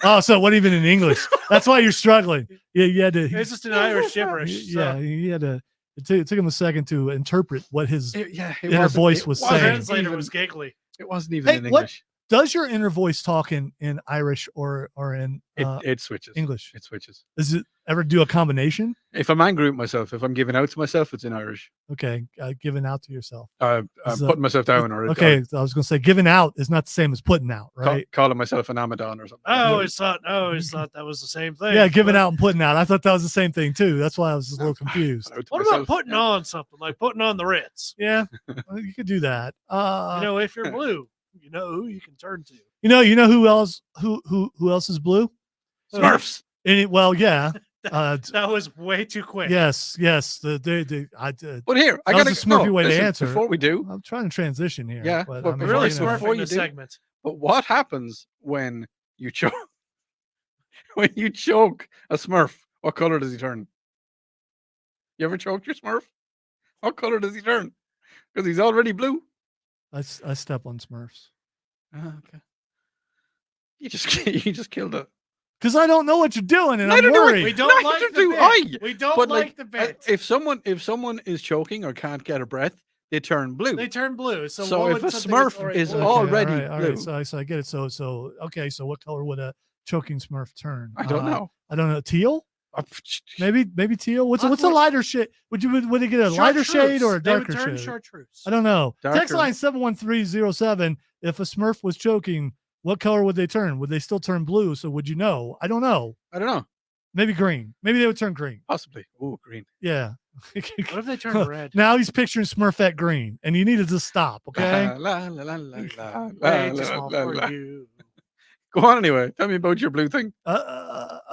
Oh, so what even in English? That's why you're struggling. Yeah, you had to. It's just an Irish gibberish. Yeah, he had to. It took him a second to interpret what his inner wasn't- voice it was wasn't saying. Translator even- was giggly. It wasn't even Hey, in what- English. Does your inner voice talk in Irish or in It switches. English? It switches. Does it ever do a combination? If I'm angry with myself, if I'm giving out to myself, it's in Irish. Okay, giving out to yourself. I'm So- putting myself down, or Okay, I was going to say giving out is not the same as putting out, right? calling myself an Amadon or something. I always thought that was the same thing. Yeah, giving But out and putting out. I thought that was the same thing too. That's why I was just a little confused. Put out to What myself. about putting on something like putting on the Ritz? Yeah, well, you could do that. If you're blue, you know who you can turn to. You know who else? Who else is blue? Smurfs? Well, yeah. That was way too quick. Yes. But here, I That got was a Smurfy way to answer. Before we do, I'm trying to transition here. Yeah, but but I mean, We're really Before smurfing you this do- segment. but what happens when you choke? When you choke a Smurf, what color does he turn? You ever choked your Smurf? What color does he turn? Because he's already blue. I step on Smurfs Okay. You just killed it. because I don't know what you're doing, and Neither I'm do worried. We don't Neither like the do bit. I. We don't But, like the bit. If someone is choking or can't get a breath, they turn blue. They turn blue. So, So what if would a something that's Smurf already is blue? already all right. blue. So I get it. So okay. So what color would a choking Smurf turn? I don't know. I don't know. Teal? Uh, Maybe teal. What's a Aqua- lighter shade? Would it get a lighter shade or a They would darker turn shade? chartreuse. I don't know. Text Darker. line 71307. If a Smurf was choking, what color would they turn? Would they still turn blue? So would you know? I don't know. I don't know. Maybe green. Maybe they would turn green. Possibly. Oh, green. Yeah. What if they turn red? Now he's picturing Smurfette green, and you needed to stop. Okay. La, la, la, la, la, la, Way too la, small la, for la. you. Go on anyway. Tell me about your blue thing.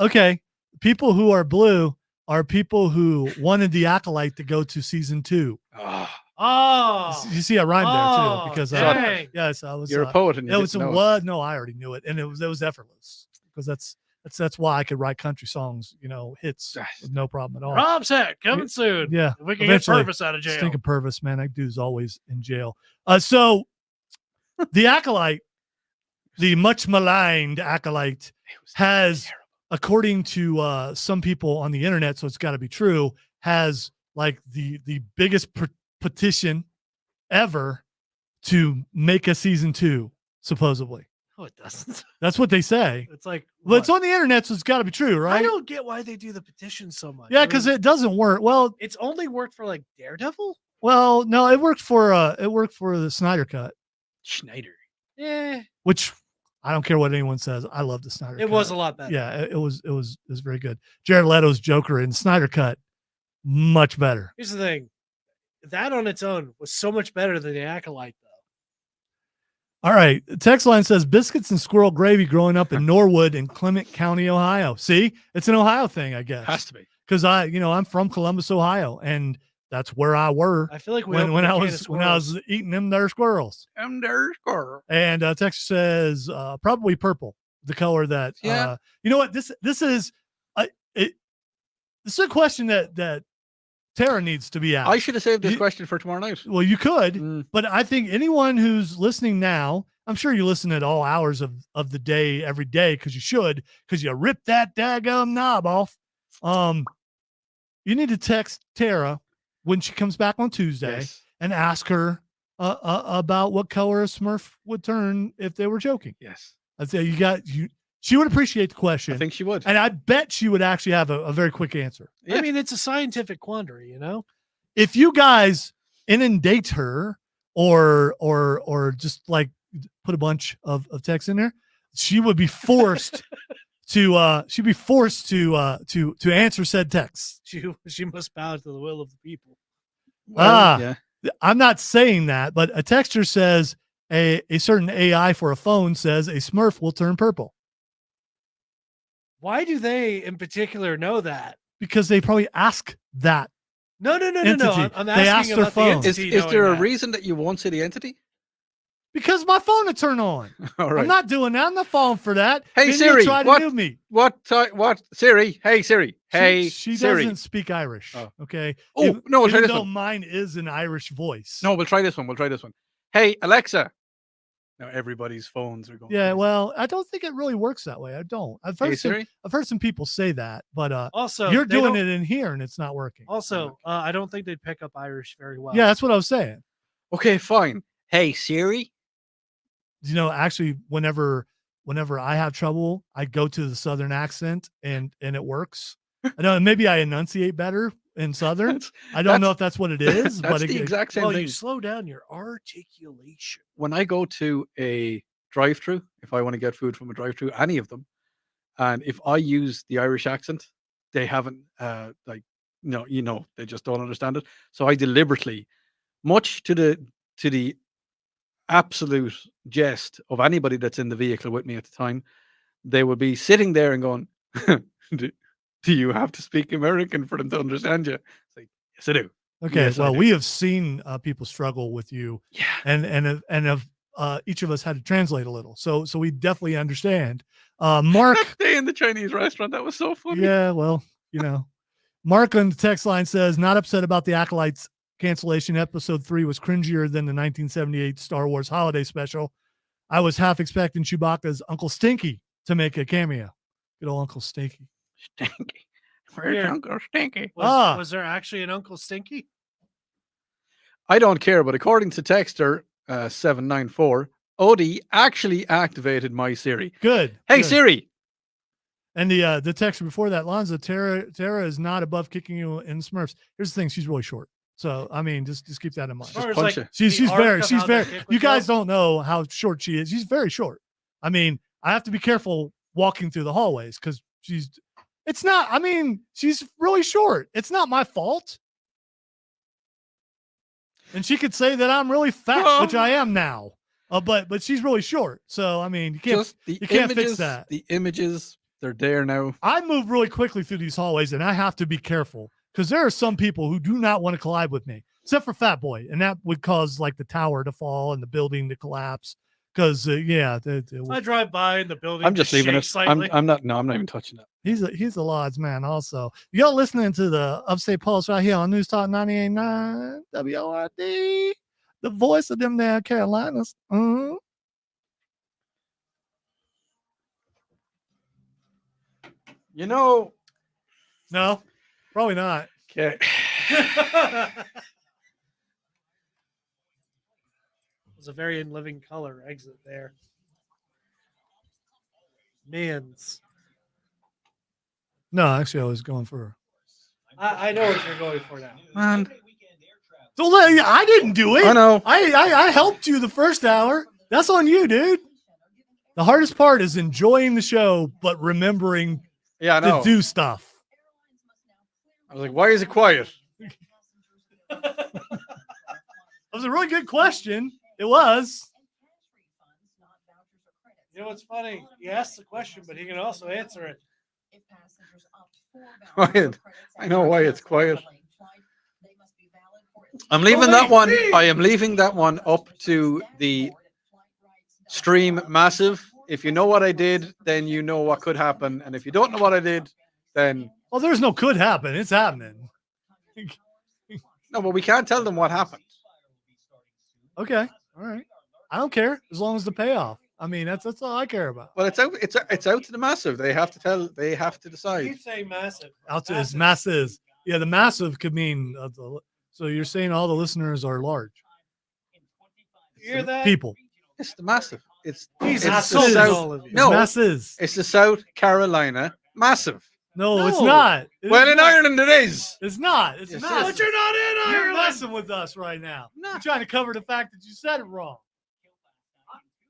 Okay. People who are blue are people who wanted the Acolyte to go to season 2. Ah, Oh, You see, I rhymed there too because dang. yes, I was. you're a poet and you It was didn't know it. what? No, I already knew it, and it was effortless because that's why I could write country songs, hits with no problem at all. Rob Sack coming soon. Yeah, If we can eventually. get Purvis out of jail. Stinking Purvis, man, that dude's always in jail. So the Acolyte, the much maligned Acolyte, It was has, terrible. according to some people on the internet, so it's got to be true, has like the biggest petition ever to make a season 2, supposedly. No, it doesn't. That's what they say. It's like, Well, it's what? on the internet, so it's got to be true, I right? don't get why they do the petition so much. Yeah, I because mean, it doesn't work. Well, it's only worked for like Daredevil. no, it worked for the Snyder Cut, Schneider. Yeah, which I don't care what anyone says. I love the Snyder Cut. it was a lot better. Yeah, it was very good. Jared Leto's Joker in Snyder Cut, much better. Here's the thing, that on its own was so much better than the Acolyte, though. All right. Text line says biscuits and squirrel gravy growing up in Norwood in Clement County, Ohio. See, it's an Ohio thing, I guess. Has to be. Because I'm from Columbus, Ohio, and that's where I were I feel like we when opened a I can of was squirrels. eating them there squirrels. I'm there, squirrel. And text says probably purple, the color that. Yeah. You know what? This is a question that Tara needs to be asked. I should have saved this You- question for tomorrow night. Well, you could. Mm. But I think anyone who's listening now, I'm sure you listen at all hours of the day, every day, because you should, because you rip that daggum knob off. You need to text Tara when she comes back on Tuesday Yes. and ask her about what color a Smurf would turn if they were joking. Yes. I'd say she would appreciate the question. I think she would. And I bet she would actually have a very quick answer. Yeah. I mean, it's a scientific quandary, you know? If you guys inundate her or just like put a bunch of text in there, she would be forced to answer said texts. She must bow to the will of the people. Yeah. I'm not saying that, but a texter says a certain AI for a phone says a Smurf will turn purple. Why do they in particular know that? Because they probably ask that. No. Entity. I'm They asked asking their about the phone. entity. Is there a knowing that. reason that you won't say the entity? Because my phone would turn on. All right. I'm not doing that. I'm not falling for that. Hey, Didn't Siri, you try to what- do me. What Siri? Hey Siri. Hey She Siri. doesn't speak Irish. Oh. Okay. Oh, Even- no, we'll try even this though one. mine is an Irish voice. No, we'll try this one. Hey Alexa. Now everybody's phones are going. Yeah, crazy. well, I don't think it really works that way. I don't. I've Hey heard Siri. some people say that, but Also, you're they doing don't- it in here and it's not working. Also, I don't think they'd pick up Irish very well. Yeah, that's what I was saying. Okay, fine. Hey Siri. You know, actually, whenever I have trouble, I go to the Southern accent and it works. I know maybe I enunciate better in Southern. I don't know if that's what it is, That's but the exact same Well, thing. you slow down your articulation. When I go to a drive-through, if I want to get food from a drive-through, any of them, and if I use the Irish accent, they haven't they just don't understand it. So I deliberately, much to the absolute jest of anybody that's in the vehicle with me at the time, they would be sitting there and going, do you have to speak American for them to understand you? It's like, yes, I do. okay. Yes, I Well, do. we have seen people struggle with you, Yeah. and have each of us had to translate a little. So we definitely understand. Mark, That day in the Chinese restaurant, that was so funny. yeah, well, Mark on the text line says, not upset about the Acolytes cancellation. Episode 3 was cringier than the 1978 Star Wars holiday special. I was half expecting Chewbacca's Uncle Stinky to make a cameo. Good old Uncle Stinky. Stinky. Where's Here. Uncle Stinky? Was there actually an Uncle Stinky? I don't care, but according to Texter 794, Odie actually activated my Siri. Good. Hey good. Siri. And the text before that, Lonzo, Tara is not above kicking you in Smurfs. Here's the thing, she's really short. So I mean, just keep that in mind. As far as, punch like, it. She's the arc of she's how very that kick would you guys go? don't know how short she is. She's very short. I mean, I have to be careful walking through the hallways because she's really short. It's not my fault. And she could say that I'm really fat, which I am now. But she's really short. So I mean, you can't fix that. The images, they're there now. I move really quickly through these hallways and I have to be careful because there are some people who do not want to collide with me, except for Fat Boy. And that would cause like the tower to fall and the building to collapse. Because I drive by and the building. I'm just leaving it. shakes slightly. I'm not even touching it. he's a lodge man also. Y'all listening to the Upstate Pulse right here on News Talk 98.9 WORD, the voice of them there Carolinas. You know. No, probably not. Okay. It's a very in living color exit there. Mans. No, actually, I was going for. I know what you're going for now. Man, So I didn't do it. I know. I helped you the first hour. That's on you, dude. The hardest part is enjoying the show, but remembering Yeah, I to know. do stuff. I was like, why is it quiet? That was a really good question. It was. You know what's funny? He asked the question, but he can also answer it. Quiet. I know why it's quiet. I'm leaving that one. I am leaving that one up to the stream massive. If you know what I did, then you know what could happen. And if you don't know what I did, then Well, there's no could happen. It's happening. no, but we can't tell them what happened. Okay. All right. I don't care as long as the payoff. I mean, that's all I care about. Well, it's out. It's out to the massive. They have to tell. They have to decide. Keep saying massive. Out to is masses. Yeah, the massive could mean. So you're saying all the listeners are large You hear that? people. It's the massive. It's He's the insulting South. all of you. No, masses. it's the South Carolina massive. No, it's No. not. It Well, is in not. Ireland it is. It's not. It's Yes, not. it But you're not in You're Ireland. messing with us right now. No. You're trying to cover the fact that you said it wrong.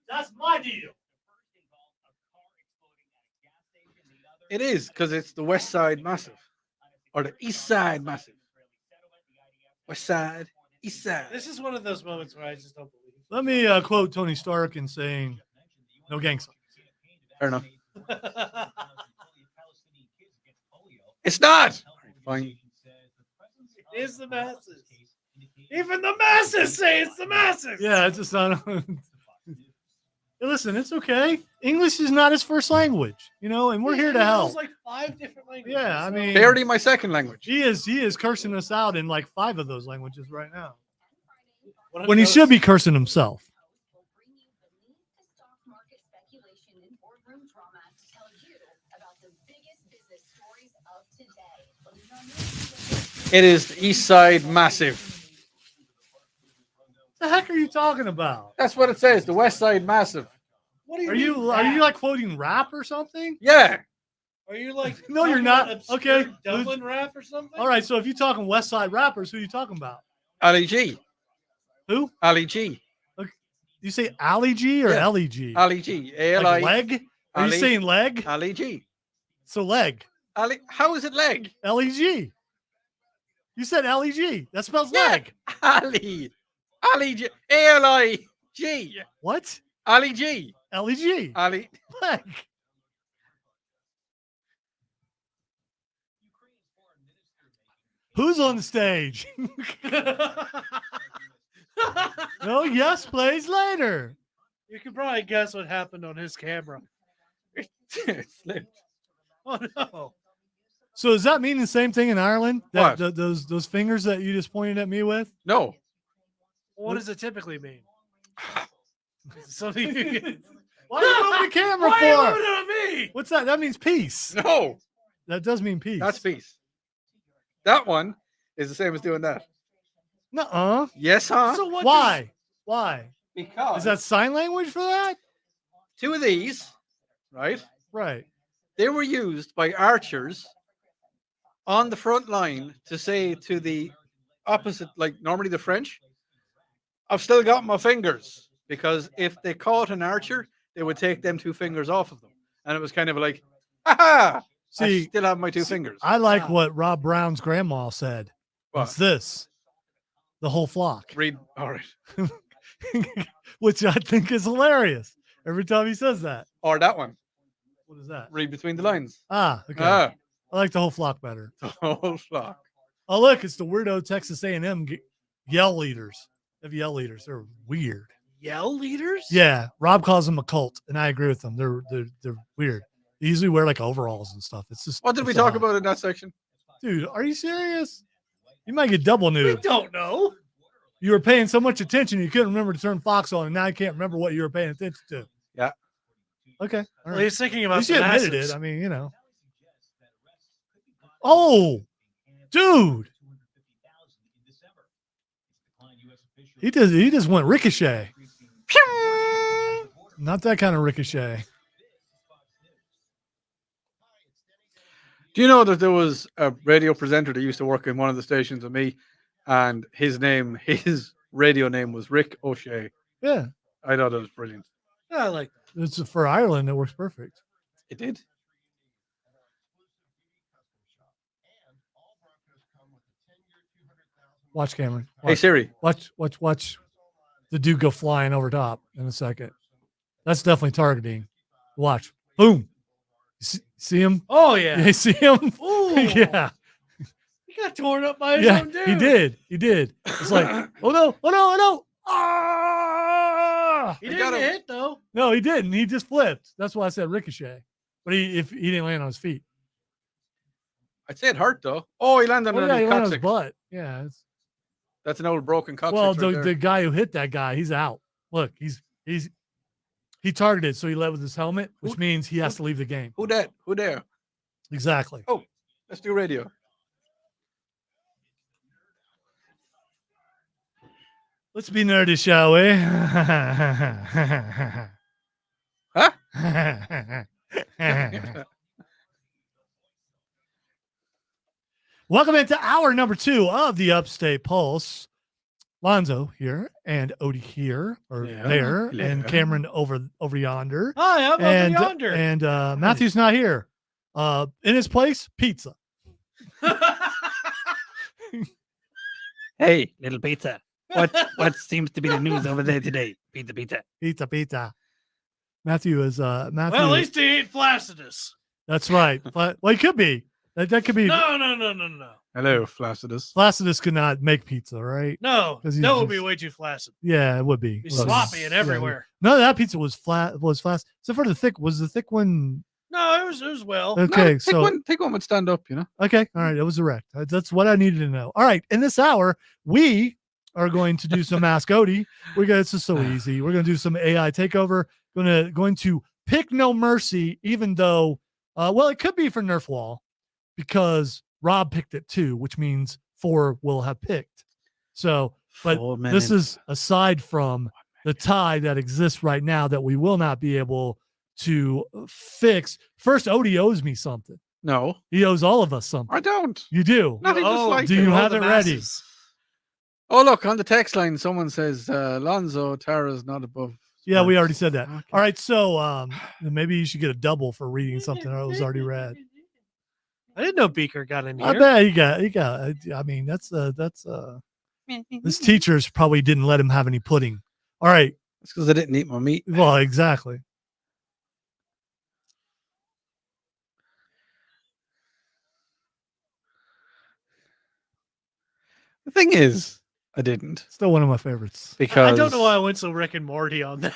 That's my deal. It is because it's the West Side massive, or the East Side massive. West Side, East Side. This is one of those moments where I just don't believe. Let me quote Tony Stark in saying, "No gang signs." Fair enough. It's not. Fine. It is the masses. Even the masses say it's the masses. Yeah, it's just not. Hey, listen, it's okay. English is not his first language, and we're here to He help. knows like 5 different languages. Yeah, I so- mean, Barely my second language. he is cursing us out in like 5 of those languages right now, One of when he those- should be cursing himself. It is the East Side massive. What the heck are you talking about? That's what it says. The West Side massive. What do you Are mean you that? like quoting rap or something? Yeah. Are you like? No, you're talking not. about obscure Okay. Dublin rap or something? All right, so if you're talking West Side rappers, who are you talking about? Ali G. Who? Ali G. You say Ali G or Yeah. L-E-G? Ali G. Like A-L-I. leg? Are you Ali. saying leg? Ali G. So leg. Ali. How is it leg? L-E-G. You said L-E-G. That spells Yeah. leg. Ali. Ali G. A-L-I-G. What? Ali G. L-E-G. Ali. Leg. Who's on the stage? No, yes, plays later. You can probably guess what happened on his camera. It slipped. Oh no! So does that mean the same thing in Ireland? What? Those fingers that you just pointed at me with? No. What does it typically mean? Something. Why are you moving the camera Why are you for? moving it on me? What's that? That means peace. No. That does mean peace. That's peace. That one is the same as doing that. Nuh-uh. Yes, huh? So what? Why? Why? Because Is that sign language for that? two of these, right? Right. They were used by archers on the front line to say to the opposite, like normally the French, I've still got my fingers. Because if they caught an archer, they would take them 2 fingers off of them. And it was kind of like, aha! I See, still have my 2 fingers. I like Wow. what Rob Brown's grandma said. What? It's this. The whole flock. Read. All right. Which I think is hilarious. Every time he says that. Or that one. What is that? Read between the lines. Ah, okay. Ah, I like the whole flock better. the whole flock. Oh, look, it's the weirdo Texas A&M yell leaders. They have yell leaders. They're weird. Yell leaders? Yeah, Rob calls them a cult, and I agree with them. They're weird. They usually wear like overalls and stuff. It's just What did we it's talk odd. about in that section? Dude, are you serious? You might get double We nude. don't know. You were paying so much attention you couldn't remember to turn Fox on, and now you can't remember what you were paying attention to. Yeah. Okay. All Well, right. he's thinking At about least the you admitted masses. it. I mean, Oh, dude. He just went ricochet. Not that kind of ricochet. Do you know that there was a radio presenter that used to work in one of the stations with me, and his radio name was Rick O'Shea. Yeah. I thought that was brilliant. I like that. It's for Ireland. It works perfect. It did. Watch, Cameron. Hey Watch, Siri. watch the dude go flying over top in a second. That's definitely targeting. Watch. Boom. See him? Oh yeah. You see him? Ooh. Yeah. He got torn up by his Yeah. own dude. He did. He did. It's like, oh no, oh no, oh no. Ah! He I didn't got get him. hit though. No, he didn't. He just flipped. That's why I said ricochet. But he didn't land on his feet. I'd say it hurt though. Oh, he landed Oh, on yeah, he his landed on his coccyx. butt. Yeah. That's an old broken coccyx. Well, right there. the guy who hit that guy, he's out. Look, he's He targeted, so he led with his helmet, which means he has to leave the game. Who that? Who there? Exactly. Oh, let's do radio. Let's be nerdy, shall we? Huh? Welcome into hour number 2 of the Upstate Pulse. Lonzo here and Odie here or there, and Cameron over yonder. Hi, I'm over yonder. And Matthew's not here. In his place, pizza. Hey, little pizza. What seems to be the news over there today? Pizza. Matthew is Matthew. Well, at least he ain't Flaccidus. That's right. Well, he could be. That could be. No. Hello, Flaccidus. Flaccidus could not make pizza, right? No, 'Cause he's that would be just- way too flaccid. Yeah, it would be. Be sloppy and everywhere. No, that pizza was flat. Except for the thick. Was the thick one? No, it was well. Okay, No, take one would stand up, you know. Okay, all right, it was direct. That's what I needed to know. All right, in this hour, we are going to do some Ask Odie. It's just so easy. We're going to do some AI takeover. Going to pick no mercy, even though, well, it could be for Nerf Wall because Rob picked it too, which means 4 will have picked. So, but this is aside from the tie that exists right now that we will not be able to fix. First, Odie owes me something. No, He owes all of us something. I don't. You do. Not even slightly. do you All have the it ready? masses. Oh, look, on the text line, someone says Lonzo Tara's not above. Yeah, we already said that. Okay. All right, so maybe you should get a double for reading something that was already read. I didn't know Beaker got in here. I bet you got. I mean, that's this teachers probably didn't let him have any pudding. All right. It's because I didn't eat my meat. Well, exactly. The thing is, I didn't Still one of my favorites. because I don't know why I went so Rick and Morty on that.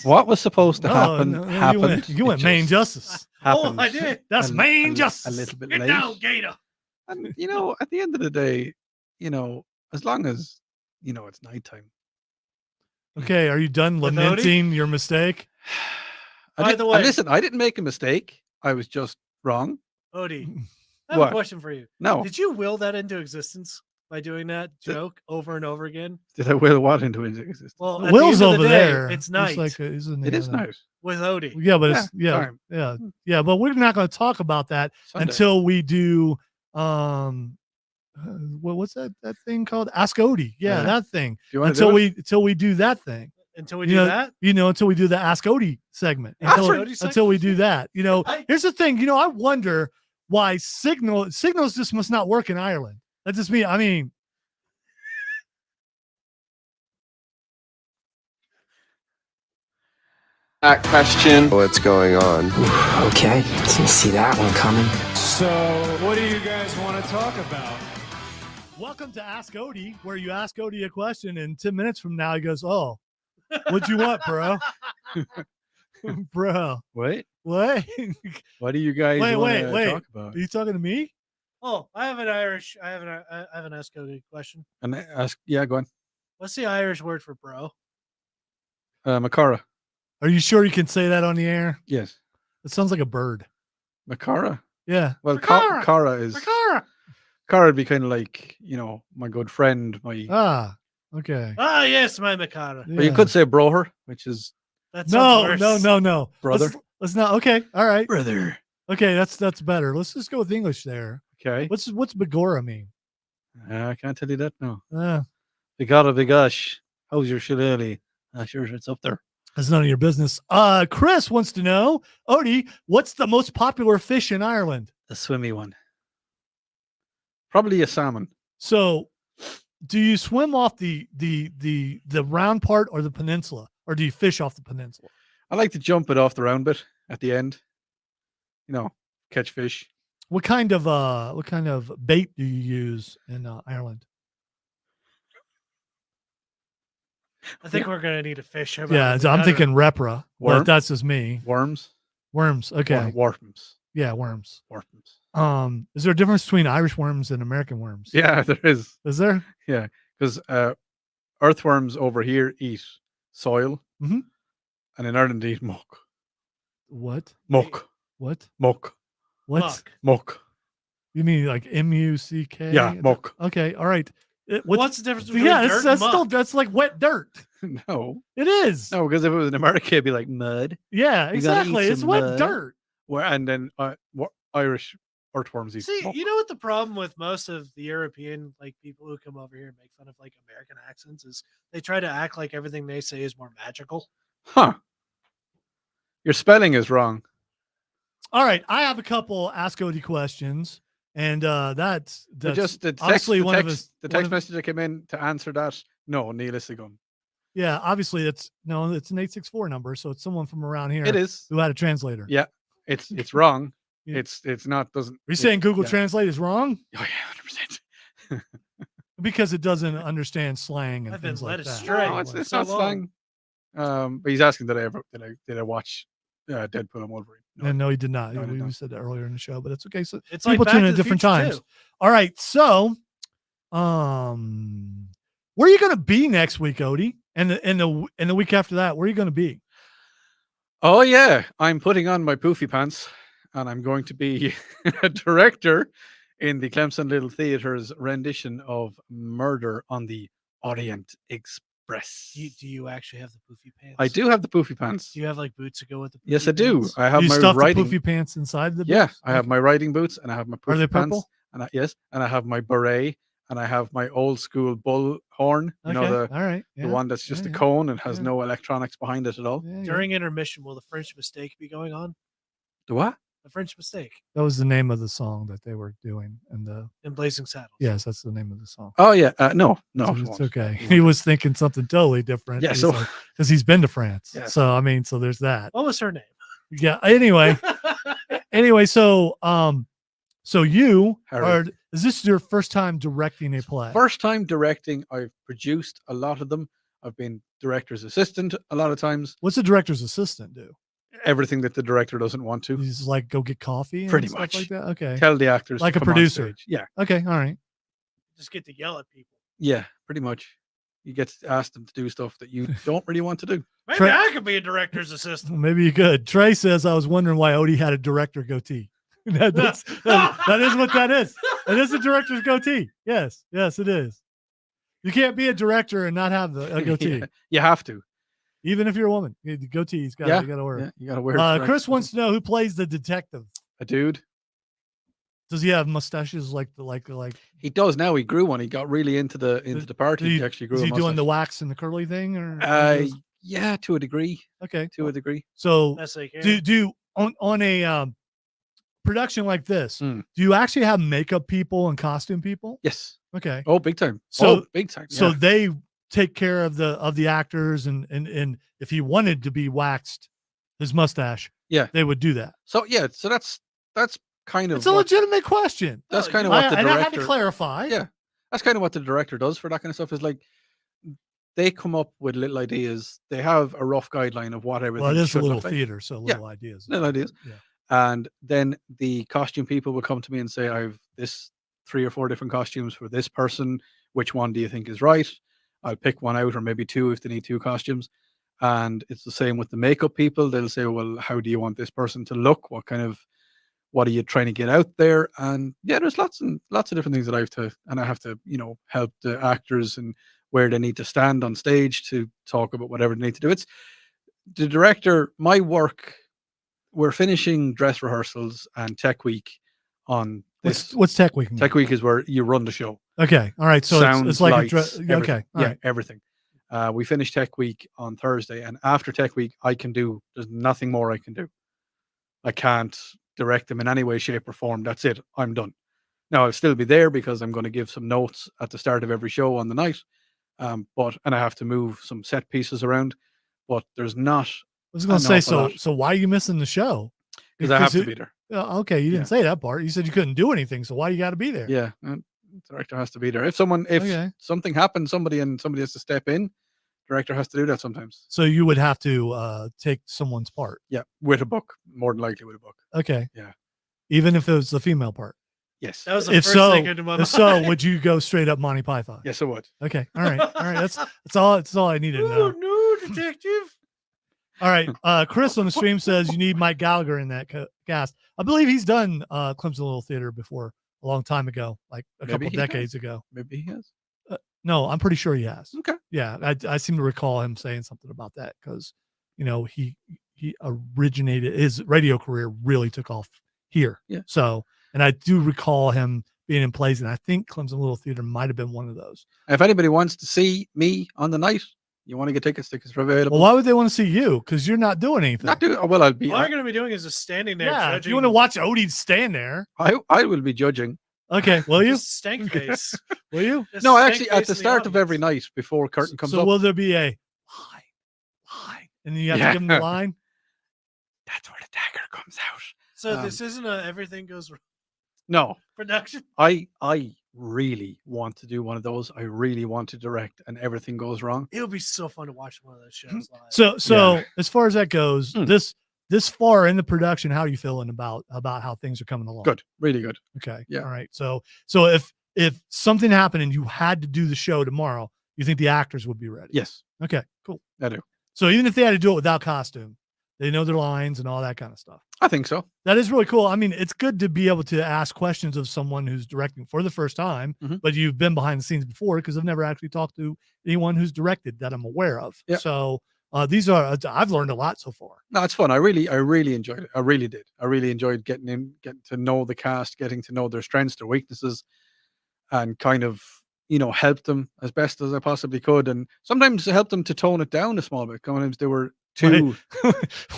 what was supposed to happen No, happened. You went It main just justice. happened I did. That's main justice. A little bit Get late. down, Gator. And at the end of the day, as long as it's nighttime. Okay, are you done With Odie? lamenting your mistake? By the way- listen, I didn't make a mistake. I was just wrong. Odie, I have What? a question for you. No, Did you will that into existence by doing that joke over and over again? did I will what into existence? Well, at Will's the end of over the day, there. It's He's night he's in It the is other- night. with Odie. Yeah, but Yeah, it's fine. yeah. But we're not going to talk about that Sunday. until we do what's that thing called? Ask Odie. Yeah, Yeah. that thing. Do you want Until to do it? we do that thing. Until we You do know, that. Until we do the Ask Odie segment. Ask Until, Odie segment? until we do that. I- Here's the thing. I wonder why signals just must not work in Ireland. That's just me. I mean, That question. What's going on? Okay, didn't see that one coming. So, what do you guys want to talk about? welcome to Ask Odie, where you ask Odie a question, and 10 minutes from now he goes, "Oh, what'd you want, bro?" Bro, Wait, what? what do you guys Wait, wanna wait. talk about? Are you talking to me? Oh, I have an Irish. I have an Ask Odie question. And I ask, yeah, go on. What's the Irish word for bro? Makara. Are you sure you can say that on the air? Yes, It sounds like a bird. Makara. Yeah. Well, Makara. Kara is Makara. Kara would be kind of like my good friend. My Okay. Ah, yes, my Makara. but you Yeah. could say broher, which is That sounds No, worse. no. Brother. Let's not. Okay. All right. brother. Okay. That's better. Let's just go with English there. Okay, What's Begora mean? I can't tell you that now. Uh, Bigosh, how's your shillelagh? Sure, it's up there. that's none of your business. Chris wants to know, Odie, what's the most popular fish in Ireland? The swimmy one. Probably a salmon. So, do you swim off the round part or the peninsula, or do you fish off the peninsula? I like to jump it off the round bit at the end. Catch fish. What kind of bait do you use in Ireland? I think we're gonna need a fish. Yeah, I'm thinking repra. Worm? But that's just me. Worms. Worms. Okay. Worms. Yeah, worms. Worms. Is there a difference between Irish worms and American worms? Yeah, there is. Is there? Because earthworms over here eat soil, Mhm. And in Ireland, they eat muck. What? Muck. What? Muck. What's Muck. Muck. you mean like M-U-C-K? Yeah, muck. Okay, all right. What's the difference between yeah, dirt that's and still muck? that's like wet dirt. No. It is. No, because if it was in America, it'd be like mud. Yeah, You gotta eat exactly. It's some wet mud. dirt. And then Irish earthworms eat See, muck. you know what the problem with most of the European like people who come over here and make fun of like American accents is they try to act like everything they say is more magical. Huh. Your spelling is wrong. All right, I have a couple Ask Odie questions, and that's Just the text, obviously the one of text, his the one text of- message that came in to answer that. No, Neil Isigun. Yeah, obviously it's an 864 number, so it's someone from around here It is. who had a translator. Yeah, it's wrong. Yeah. It's not. Doesn't. Are you saying Google yeah. Translate is wrong Oh yeah, 100%. because it doesn't understand slang and I've been things led like that? astray. No, it's so not long. slang. But he's asking did I watch Deadpool and Wolverine? And no, he did not. No, I did we not. said that earlier in the show, but it's okay. So It's like people Back tune to in at the different Future times. too. All right, so where are you going to be next week, Odie? And the week after that, where are you going to be? Oh yeah, I'm putting on my poofy pants, and I'm going to be a director in the Clemson Little Theatre's rendition of Murder on the Orient Express. Do you actually have the poofy pants? I do have the poofy pants. Do you have like boots to go with the poofy Yes, I do. pants? I have you my stuff riding. the poofy pants inside the Yeah, boots? I have my riding boots, and I have my poofy Are they pants. purple? And and I have my beret, and I have my old school bull horn. You know Okay, the all right. the one that's just a cone and has no electronics behind it at all. During intermission, will the French Mistake be going on? The what? The French Mistake That was the name of the song that they were doing, and in Blazing Saddles. yes, that's the name of the song. Oh yeah, no, It's it okay. won't. He was thinking something totally different. Yeah, so because he's been to France. Yeah. So I mean, so there's that. What was her name? Yeah. Anyway, so you Harry. is this your first time directing a play? First time directing. I've produced a lot of them. I've been director's assistant a lot of times. What's the director's assistant do? Everything that the director doesn't want to. He's just like go get coffee and Pretty stuff much. like that. Okay. Tell the actors Like to a come on producer. stage. Yeah, Okay. All right. Just get to yell at people. yeah, pretty much. You get to ask them to do stuff that you don't really want to do. Maybe Tra- I could be a director's assistant. Well, maybe you could. Trey says I was wondering why Odie had a director goatee. that is what that is. It is a director's goatee. Yes, it is. You can't be a director and not have a goatee, Yeah, you have to. even if you're a woman. The goatee's got Yeah, to wear. Yeah, you got to wear it. Chris wants to know who plays the detective. A dude. Does he have mustaches like the He does now. He grew one. He got really into the part. He actually grew. Is a he doing the mustache. wax and the curly thing or? Yeah, to a degree. Okay. To a degree. So Best they can. do on a production like this, Mm. do you actually have makeup people and costume people? Yes. Okay. Oh, big time. So- big time. So Yeah. they take care of the actors and if he wanted to be waxed his mustache, Yeah. they would do that. So yeah. So that's kind of It's a what, legitimate question. that's kind of what the and I had to director. clarify. Yeah. That's kind of what the director does for that kind of stuff. Is like they come up with little ideas. They have a rough guideline of what everything. Well, it is a should little look like. theater, so Yeah. little ideas. Little ideas. Yeah. And then the costume people will come to me and say, I've this 3 or 4 different costumes for this person. Which one do you think is right? I'll pick one out, or maybe 2 if they need 2 costumes. And it's the same with the makeup people. They'll say, well, how do you want this person to look? What are you trying to get out there? And yeah, there's lots of different things that I have to, help the actors and where they need to stand on stage to talk about whatever they need to do. It's the director, my work. We're finishing dress rehearsals and tech week on this. What's Tech Week? Tech week is where you run the show. Okay. All right. So Sound, it's like lights, okay. everything. All Yeah, right. everything. We finish Tech Week on Thursday, and after Tech Week, there's nothing more I can do. I can't direct them in any way, shape, or form. That's it. I'm done. Now I'll still be there because I'm going to give some notes at the start of every show on the night. And I have to move some set pieces around, but there's not. I was going to an say, awful lot. so why are you missing the show? Because I have to be there. Okay, you didn't Yeah. say that part. You said you couldn't do anything, so why you got to be there? Yeah, director has to be there. If Okay. something happens, somebody has to step in. Director has to do that sometimes. So you would have to take someone's part. Yeah, with a book, more than likely with a book. Okay. Yeah. Even if it was the female part. Yes. That was the If first so, thing into my mind. if so, would you go straight up Monty Python? Yes, I would. Okay. All right. All right. That's all I needed to know. No, detective. All right. Chris on the stream says you need Mike Gallagher in that cast. I believe he's done Clemson Little Theater before a long time ago, like a couple he decades ago. Maybe he has. No, I'm pretty sure he has. Okay. Yeah, I seem to recall him saying something about that because, he originated, his radio career really took off here. Yeah. So, and I do recall him being in plays, and I think Clemson Little Theater might have been one of those. If anybody wants to see me on the night, you want to get tickets are available. Well, why would they want to see you? Because you're not doing anything. Not do well. I'll be. All you're going to be doing is just standing there. Yeah, if judging you want to watch Odie stand there. I will be judging. Okay, will you? just stank face. Will you? Just No, stank actually, at face the in start of every audience. night before curtain comes So up. will there be a line, and then you have to give them the line? That's where the dagger comes out. So this isn't a everything goes wrong No, production. I really want to do one of those. I really want to direct, and everything goes wrong. It would be so fun to watch one of those shows live. So as far as that goes, Hmm. this far in the production, how are you feeling about how things are coming along? Good, really good. Okay. Yeah. All right. So if something happened and you had to do the show tomorrow, you think the actors would be ready? Yes, Okay. Cool. I do. So even if they had to do it without costume, they know their lines and all that kind of stuff. I think so. That is really cool. I mean, it's good to be able to ask questions of someone who's directing for the first time, Mhm. but you've been behind the scenes before, because I've never actually talked to anyone who's directed that I'm aware of. Yeah. So I've learned a lot so far. No, it's fun. I really enjoyed it. I really did. I really enjoyed getting to know the cast, getting to know their strengths, their weaknesses, and kind of help them as best as I possibly could. And sometimes help them to tone it down a small bit. Sometimes they were too.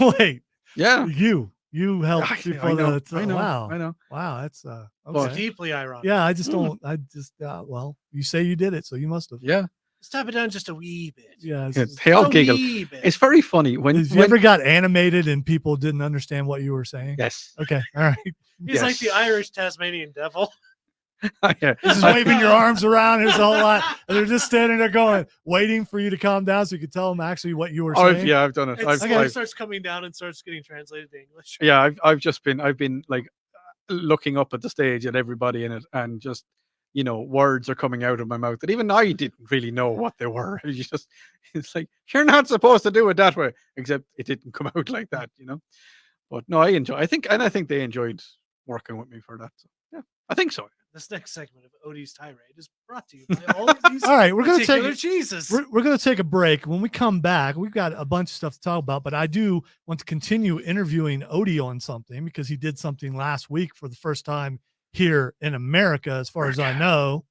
Wait, Yeah. you helped I before know. the I know. wow. I know. Wow, that's It's okay. deeply ironic. Yeah, I just Mm. don't. I just well, you say you did it, so you must have. Yeah. Let's tap it down just a wee bit. Yeah. Yeah, they all A giggle. wee bit. It's very funny when You ever got animated and people didn't understand what you were saying? yes. Okay. All right. He's like the Yes. Irish Tasmanian devil. Yeah. This is waving your arms around. There's a whole lot. And they're just standing there going, waiting for you to calm down so you could tell them actually what you were saying. Yeah, I've done it. It I've starts coming down and starts getting translated to English. yeah, I've been like looking up at the stage at everybody in it, and just words are coming out of my mouth that even I didn't really know what they were. It's like, you're not supposed to do it that way, except it didn't come out like that, But no, I think they enjoyed working with me for that. So, yeah, I think so. This next segment of Odie's tirade is brought to you by all of these All right, we're gonna particular take cheeses. we're gonna take a break. When we come back, we've got a bunch of stuff to talk about, but I do want to continue interviewing Odie on something because he did something last week for the first time here in America, as far as I know.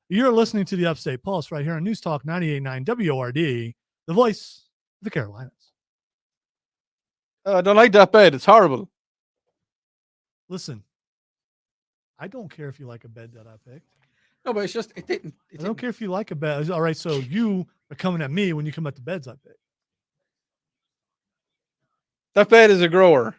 You're listening to the Upstate Pulse right here on News Talk 98.9 WORD, the voice of the Carolinas. I don't like that bed. It's horrible. Listen, I don't care if you like a bed that I picked. No, but it's just it didn't. I don't care if you like a bed. All right, so you are coming at me when you come at the beds I picked. That bed is a grower.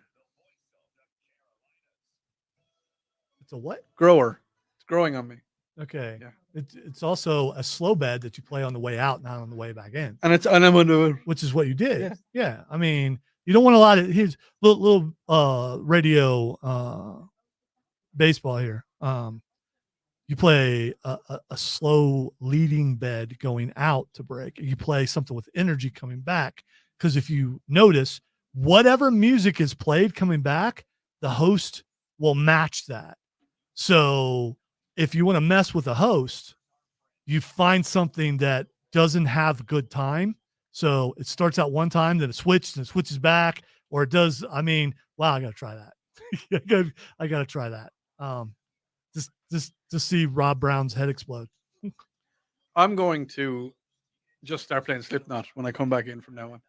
It's a what? Grower. It's growing on me. Okay. Yeah. It's also a slow bed that you play on the way out, not on the way back in, And I'm on the. which is what you did. Yeah. Yeah. I mean, you don't want a lot of here's little radio baseball here. You play a slow leading bed going out to break. You play something with energy coming back. Because if you notice, whatever music is played coming back, the host will match that. So if you want to mess with a host, you find something that doesn't have good time. So it starts out one time, then it switches back, or it does. I mean, wow, I got to try that. I got to try that. Just to see Rob Brown's head explode. I'm going to just start playing Slipknot when I come back in from now on.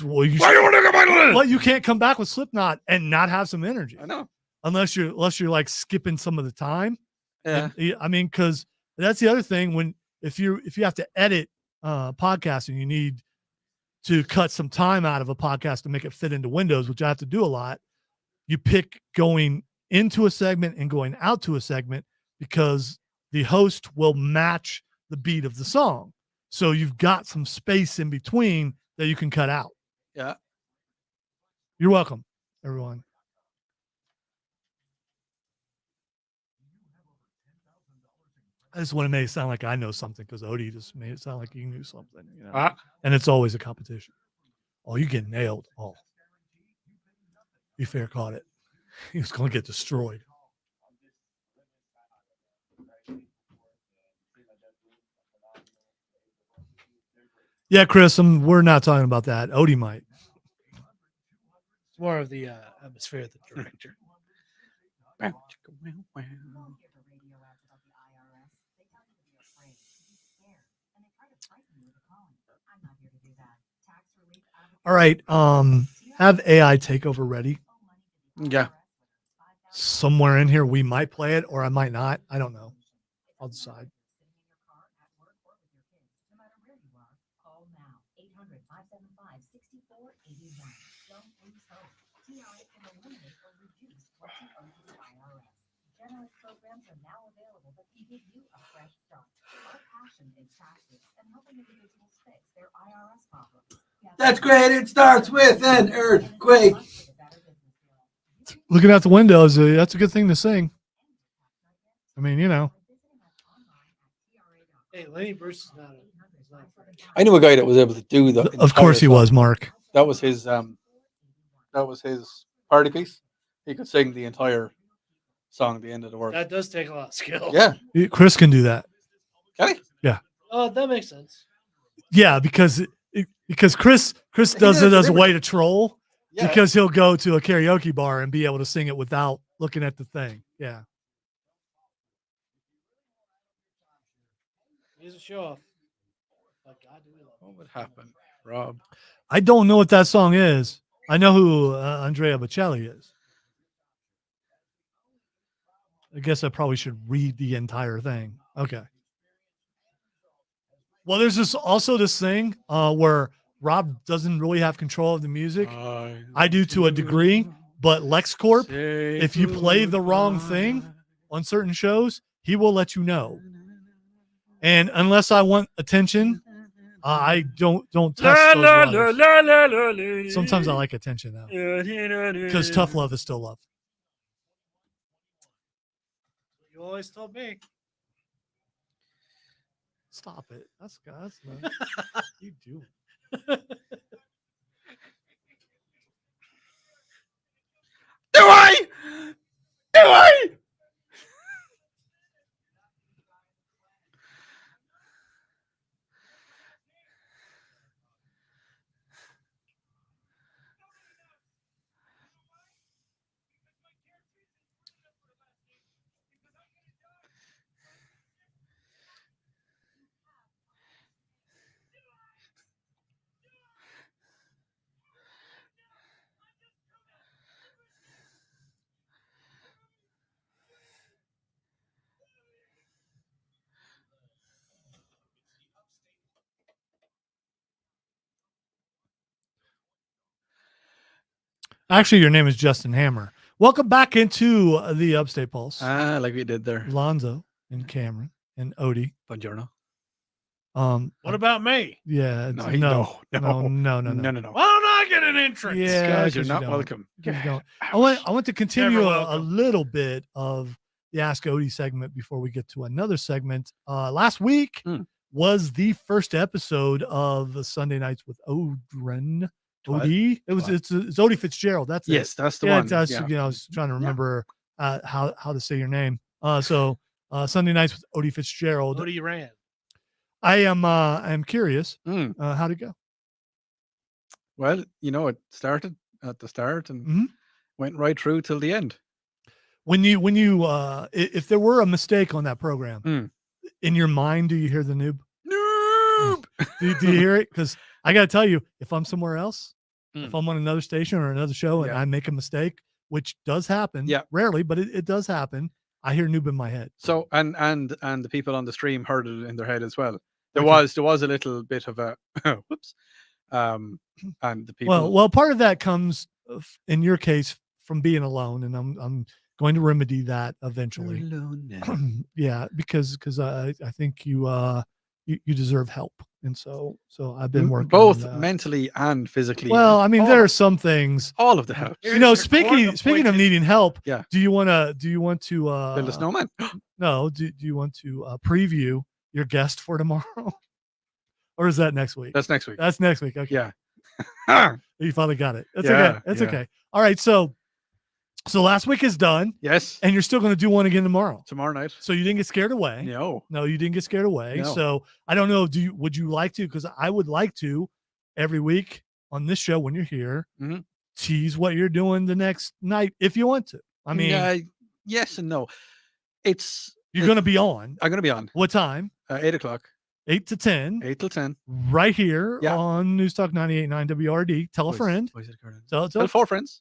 Well, you Why do you want to come back with it? well, you can't come back with Slipknot and not have some energy I know. unless you're like skipping some of the time. Yeah. I mean, because that's the other thing when if you have to edit podcasting, you need to cut some time out of a podcast to make it fit into Windows, which I have to do a lot. You pick going into a segment and going out to a segment because the host will match the beat of the song. So you've got some space in between that you can cut out. Yeah. You're welcome, everyone. I just want to make it sound like I know something because Odie just made it sound like he knew something, Ah. and it's always a competition. Oh, you get nailed. Oh, Be Fair caught it. He was going to get destroyed. Yeah, Chris, we're not talking about that. Odie might. It's more of the atmosphere of the director. All right. Have AI takeover ready. Yeah. Somewhere in here, we might play it or I might not. I don't know. I'll decide. That's great. It starts with an earthquake. Looking out the windows, that's a good thing to sing. I mean, you know. Hey, Lenny Bruce is not. I knew a guy that was able to do that. Of course he was, Mark. That was his party piece. He could sing the entire song at the end of the work. That does take a lot of skill. Yeah. Chris can do that. Can he? Yeah. Oh, that makes sense. Yeah, because Chris does it as a way to troll. Yeah. Because he'll go to a karaoke bar and be able to sing it without looking at the thing. Yeah. He's a show off. What would happen, Rob? I don't know what that song is. I know who Andrea Bocelli is. I guess I probably should read the entire thing. Okay. Well, there's this thing where Rob doesn't really have control of the music. I do to a degree, but LexCorp, if you play the wrong thing on certain shows, he will let you know. And unless I want attention, I don't test those waters. Sometimes I like attention though, because tough love is still love. You always told me. Stop it. That's what you do. Do I? Actually, your name is Justin Hammer. Welcome back into the Upstate Pulse. Like we did there. Lonzo and Cameron and Odie. Buongiorno. What about me? Yeah. No. No. Why don't I get an entrance? Yeah, Guys, you're 'cause not you don't. welcome. 'Cause you don't. I want to continue Never a welcome. little bit of the Ask Odie segment before we get to another segment. Last week was the first episode of the Sunday Nights with Odrin. Odie. It's Odie Fitzgerald. That's it. Yes, that's the Yeah, one. that's, Yeah. you know, I was trying to remember how to say your name. So Sunday Nights with Odie Fitzgerald. Odie ran. I am curious. Mm. How'd it go? Well, it started at the start and went right through till the end. When you if there were a mistake on that program, in your mind, do you hear the noob? Noob. Do you hear it? Because I got to tell you, if I'm somewhere else, if I'm on another station or another show and I make a mistake, which does happen, rarely, but it does happen, I hear noob in my head. So and the people on the stream heard it in their head as well. There was a little bit of a whoops, and the people. Well, part of that comes in your case from being alone, and I'm going to remedy that eventually. Yeah, because I think you deserve help, and so I've been working both on that. mentally and physically. Well, I mean, there are some things. All of the help. Speaking of needing help, yeah. Do you want to build a snowman? No. Do you want to preview your guest for tomorrow, or is that next week? That's next week. That's next week. Okay. Yeah. You finally got it. That's Yeah, okay. That's yeah. okay. All right. So last week is done, Yes. and you're still going to do one again tomorrow. Tomorrow night. So you didn't get scared away. No. No, you didn't get scared away. No. So I don't know. Would you like to? Because I would like to every week on this show when you're here, Mhm. tease what you're doing the next night if you want to. I mean, yes and no. you're going to be on. I'm going to be on What time? 8 o'clock, 8 to 10, 8 till 10. right here Yeah. on News Talk 98.9 WRD. Tell a friend. Tell 4 friends.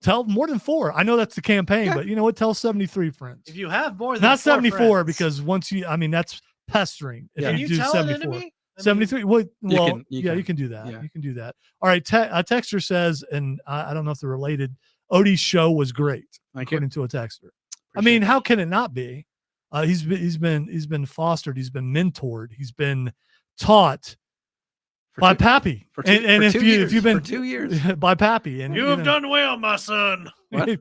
Tell more than 4. I know that's the campaign, Yeah. but you know what? Tell 73 friends. If you have more than Not 4 74 friends, because that's pestering. If Yeah. can you you do tell 74. an enemy? I mean, 73. Well, You can. you can do that. Yeah. You can do that. All right. A texter says, and I don't know if they're related. Odie's show was great, Thank you. according to a texter. I Appreciate mean, it. how can it not be? He's been fostered. He's been mentored. He's been taught For by two- Pappy. for two- and for if 2 you years, if you've been for 2 years. by Pappy, and you have done well, my son. What?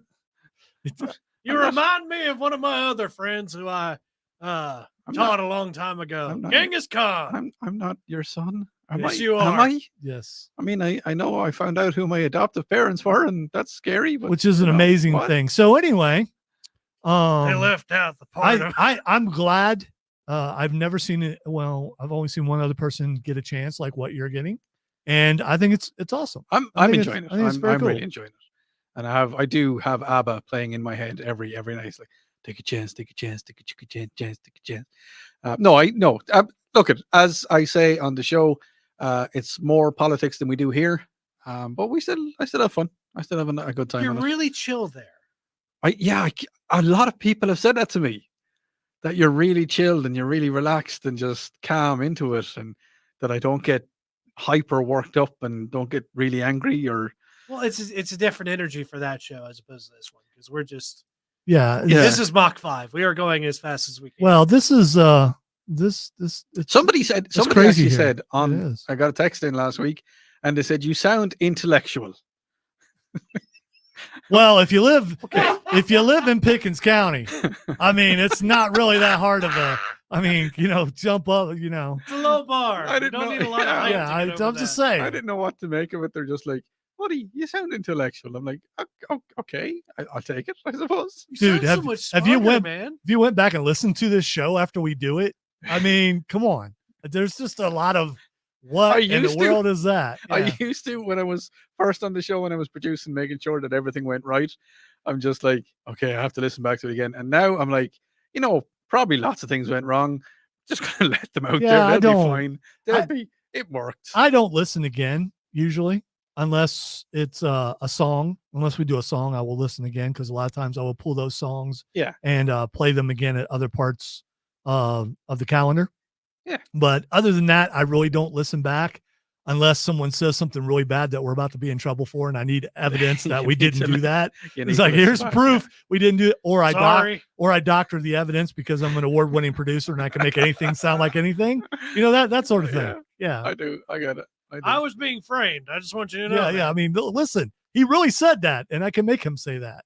You remind me of one of my other friends who I I'm taught a long time ago. I'm not- Genghis Khan. I'm not your son. Am Yes, I? you Am are. I? Yes, I mean, I know I found out who my adoptive parents were, and that's scary. But which is an you know, amazing what? thing. So anyway, They left out the part of I'm glad. I've never seen it. Well, I've only seen one other person get a chance like what you're getting, and I think it's awesome. I'm think it's- enjoying it. I think it's very I'm cool. really enjoying it, and I do have ABBA playing in my head every night. It's like take a chance, take a chance, take a chance, take a chance. No. Look, as I say on the show, it's more politics than we do here, but I still have fun. I still have a good time. You're on it. really chill there. A lot of people have said that to me, that you're really chilled and you're really relaxed and just calm into it, and that I don't get hyper worked up and don't get really angry or. Well, it's a different energy for that show as opposed to this one because we're just Yeah. this is Mach 5. We are going as fast as we can. Well, this is this it's, Somebody crazy actually here. said It on. is. I got a text in last week, and they said you sound intellectual. Well, if you live in Pickens County, I mean, it's not really that hard of a. I mean, jump up. It's a low bar. I You didn't don't know- need a lot of yeah. height Yeah, to I'm get over just that. saying. I didn't know what to make of it. They're just like, "Buddy, you sound intellectual." I'm like, "Okay, I'll take it, I suppose." You Dude, sound so much have you smarter, went- man? If you went back and listened to this show after we do it, I mean, come on. There's just a lot of what I in the used to. world is that? Yeah. I used to when I was first on the show, when I was producing, making sure that everything went right. I'm just like, okay, I have to listen back to it again. And now I'm like, probably lots of things went wrong. Just gonna let them out Yeah, I there. They'll be don't- fine. It worked. I don't listen again usually unless it's a song. Unless we do a song, I will listen again because a lot of times I will pull those songs and play them again at other parts of the calendar. Yeah. But other than that, I really don't listen back unless someone says something really bad that we're about to be in trouble for, and I need evidence that You we need didn't to do li- that. You need It's to like, listen here's back, proof we didn't do it, or Sorry. I doctor the evidence because I'm an award-winning producer and I can make anything sound like anything. That sort of thing. Yeah. I do. I get it. I was being framed. I just want you to know. Yeah. I mean, listen, he really said that, and I can make him say that.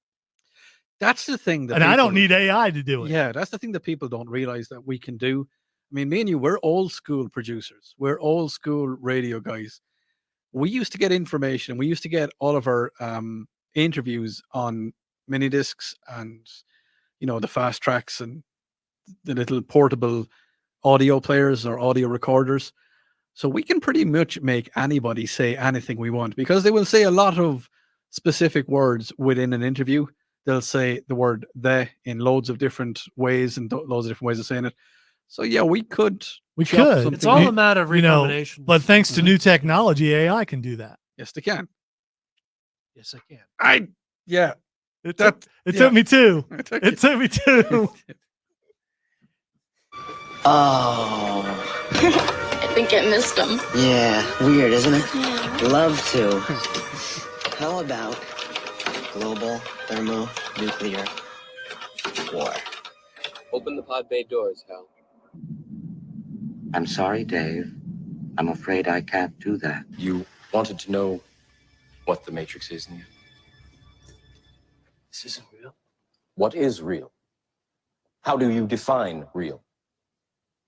That's the thing. That And I don't people- need AI to do it. Yeah, that's the thing that people don't realize that we can do. I mean, me and you, we're old school producers. We're old school radio guys. We used to get information. We used to get all of our interviews on mini discs and, the fast tracks and the little portable audio players or audio recorders. So we can pretty much make anybody say anything we want because they will say a lot of specific words within an interview. They'll say the word "the" in loads of different ways and loads of different ways of saying it. So yeah, we could. We chop could. something It's all You- a matter of you know, recombination. But thanks to new technology, AI can do that. Yes, they can. yes, I can. It That- took me two. I took It took me two. Oh, I think I missed them. yeah. Weird, isn't it? Yeah. Love to. How about global thermonuclear war? Open the pod bay doors, Hal. I'm sorry, Dave. I'm afraid I can't do that. You wanted to know what the Matrix is, Neo? This isn't real. What is real? How do you define real?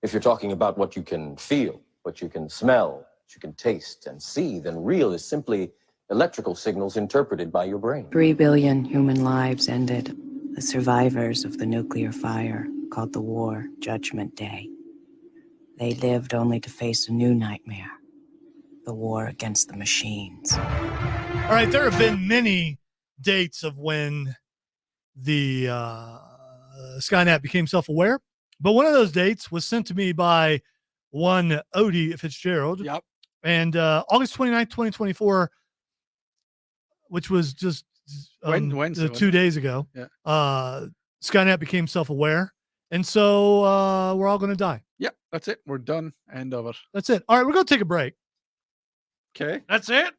If you're talking about what you can feel, what you can smell, you can taste and see, then real is simply electrical signals interpreted by your brain. 3 billion human lives ended. The survivors of the nuclear fire called the war Judgment Day. They lived only to face a new nightmare, the war against the machines. All right, there have been many dates of when the Skynet became self-aware, but one of those dates was sent to me by one Odie Fitzgerald. Yep. And August 29th, 2024, which was just Wednesday, 2 days ago, Yeah. Skynet became self-aware. And so we're all going to die. Yep, that's it. We're done. End of it. That's it. All right, we're going to take a break. Okay. That's it.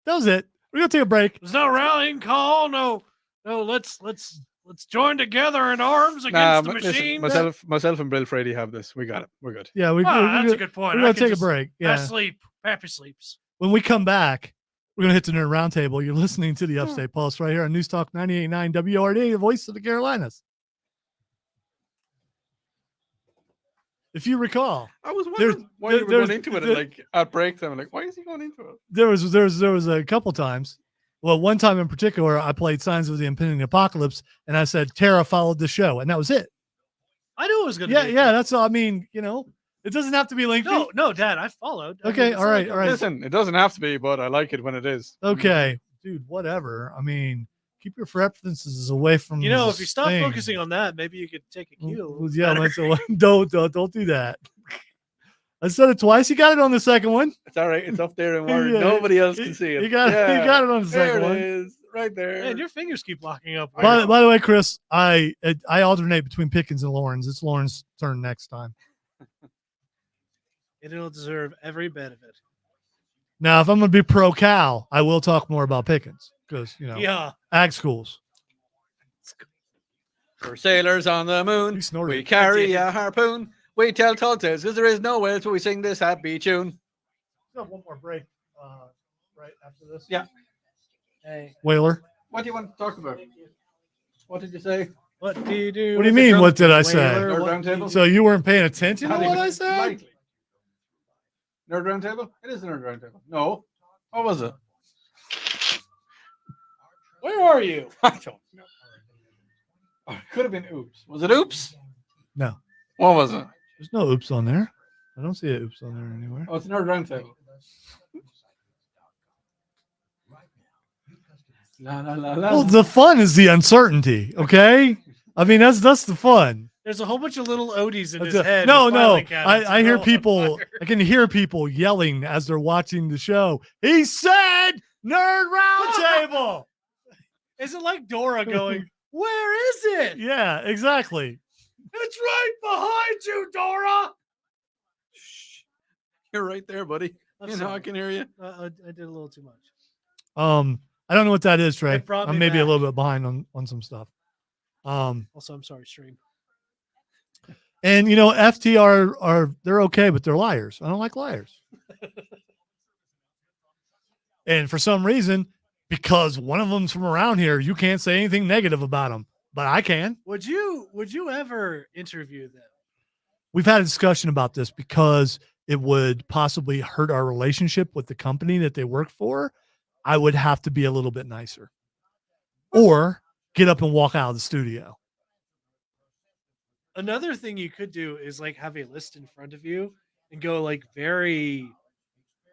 That was it. We're going to take a break. There's no rallying call. No. Let's join together in arms against the machine. Myself and Bill Frady have this. We got it. We're good. Yeah, that's a good point. We're going to take a break. Yeah. Sleep. Pappy sleeps. When we come back, we're going to hit the Nerd Roundtable. You're listening to the Upstate Pulse right here on News Talk 98.9 WRD, the voice of the Carolinas. If you recall, I was wondering why you were going into it like at break time. Like, why is he going into it? There was a couple times. Well, one time in particular, I played Signs of the Impending Apocalypse, and I said Tara followed the show, and that was it. I knew it was going to be. Yeah, that's all. I mean, it doesn't have to be lengthy. No, Dad, I followed. Okay, all right. Listen, it doesn't have to be, but I like it when it is. Okay, dude, whatever. I mean, keep your references away from. If you stop focusing on that, maybe you could take a cue. Yeah, don't do that. I said it twice. You got it on the second one. It's all right. It's up there in Word. Nobody else can see it. You got it on the second one. There it is, right there. Man, your fingers keep locking up. By the way, Chris, I alternate between Pickens and Lawrence. It's Lawrence's turn next time. It'll deserve every bit of it. Now, if I'm going to be pro Cal, I will talk more about Pickens because ag schools. We're sailors on the moon. We carry a harpoon. We tell tall tales because there is no way till we sing this happy tune. Still have one more break right after this. Yeah. Hey, Whaler. What do you want to talk about? What did you say? What do you do? What do you mean? What did I say? Nerd Roundtable? So you weren't paying attention to what I said? Lightly. Nerd Roundtable? It is a Nerd Roundtable. No. What was it? Where are you? I don't know. Oh, it could have been Oops. Was it Oops? No. What was it? There's no Oops on there. I don't see an Oops on there anywhere. Oh, it's Nerd Roundtable. La, la, la, la. Well, the fun is the uncertainty, okay? I mean, that's the fun. There's a whole bunch of little Odies in his That's head. No. with filing cabinets I hear all on people. fire. I can hear people yelling as they're watching the show. He said, "Nerd Roundtable." Is it like Dora going, where is it? Yeah, exactly. It's right behind you, Dora. You're right there, buddy. I'm I can hear you. I did a little too much. I don't know what that is, Trey. It brought me I'm maybe a back. little bit behind on some stuff. Also, I'm sorry, stream. And FTR are they're okay, but they're liars. I don't like liars. And for some reason, because one of them's from around here, you can't say anything negative about them, but I can. Would you ever interview them? We've had a discussion about this because it would possibly hurt our relationship with the company that they work for. I would have to be a little bit nicer or get up and walk out of the studio. Another thing you could do is like have a list in front of you and go like very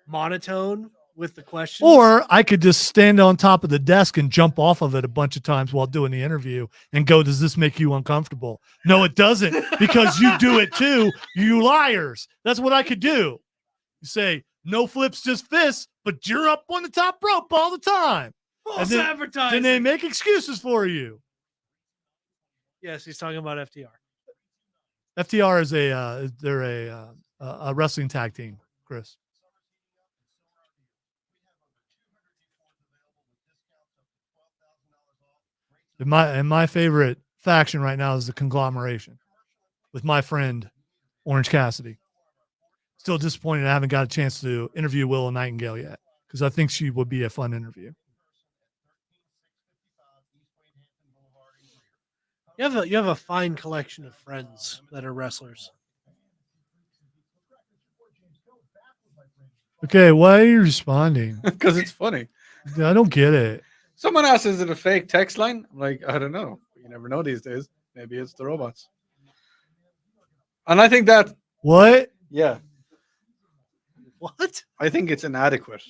monotone with the questions. Or I could just stand on top of the desk and jump off of it a bunch of times while doing the interview and go, does this make you uncomfortable? No, it doesn't, because you do it too, you liars. That's what I could do. You say, no flips, just fists, but you're up on the top rope all the time. False And advertising. then they make excuses for you. Yes, he's talking about FTR. FTR is a wrestling tag team, Chris. And my favorite faction right now is the Conglomeration with my friend Orange Cassidy. Still disappointed I haven't got a chance to interview Willow Nightingale yet because I think she would be a fun interview. You have a fine collection of friends that are wrestlers. Okay, why are you responding? Because it's funny. I don't get it. Someone asks, is it a fake text line? I'm like, I don't know. You never know these days. Maybe it's the robots. And I think that, What? yeah, What? I think it's inadequate.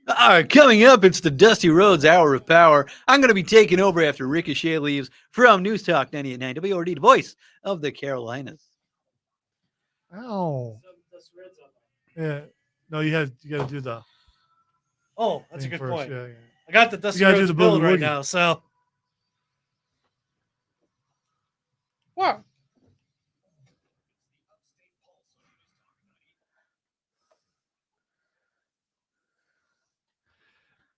All right, coming up, it's the Dusty Rhodes Hour of Power. I'm going to be taking over after Ricochet leaves from News Talk 98.9 WRD, the voice of the Carolinas. Ow. Yeah. No, you got to do the Oh, that's a thing good first. point. Yeah, yeah. I got the Dusty gotta do Rhodes the build boogie right woogie. now, so. What?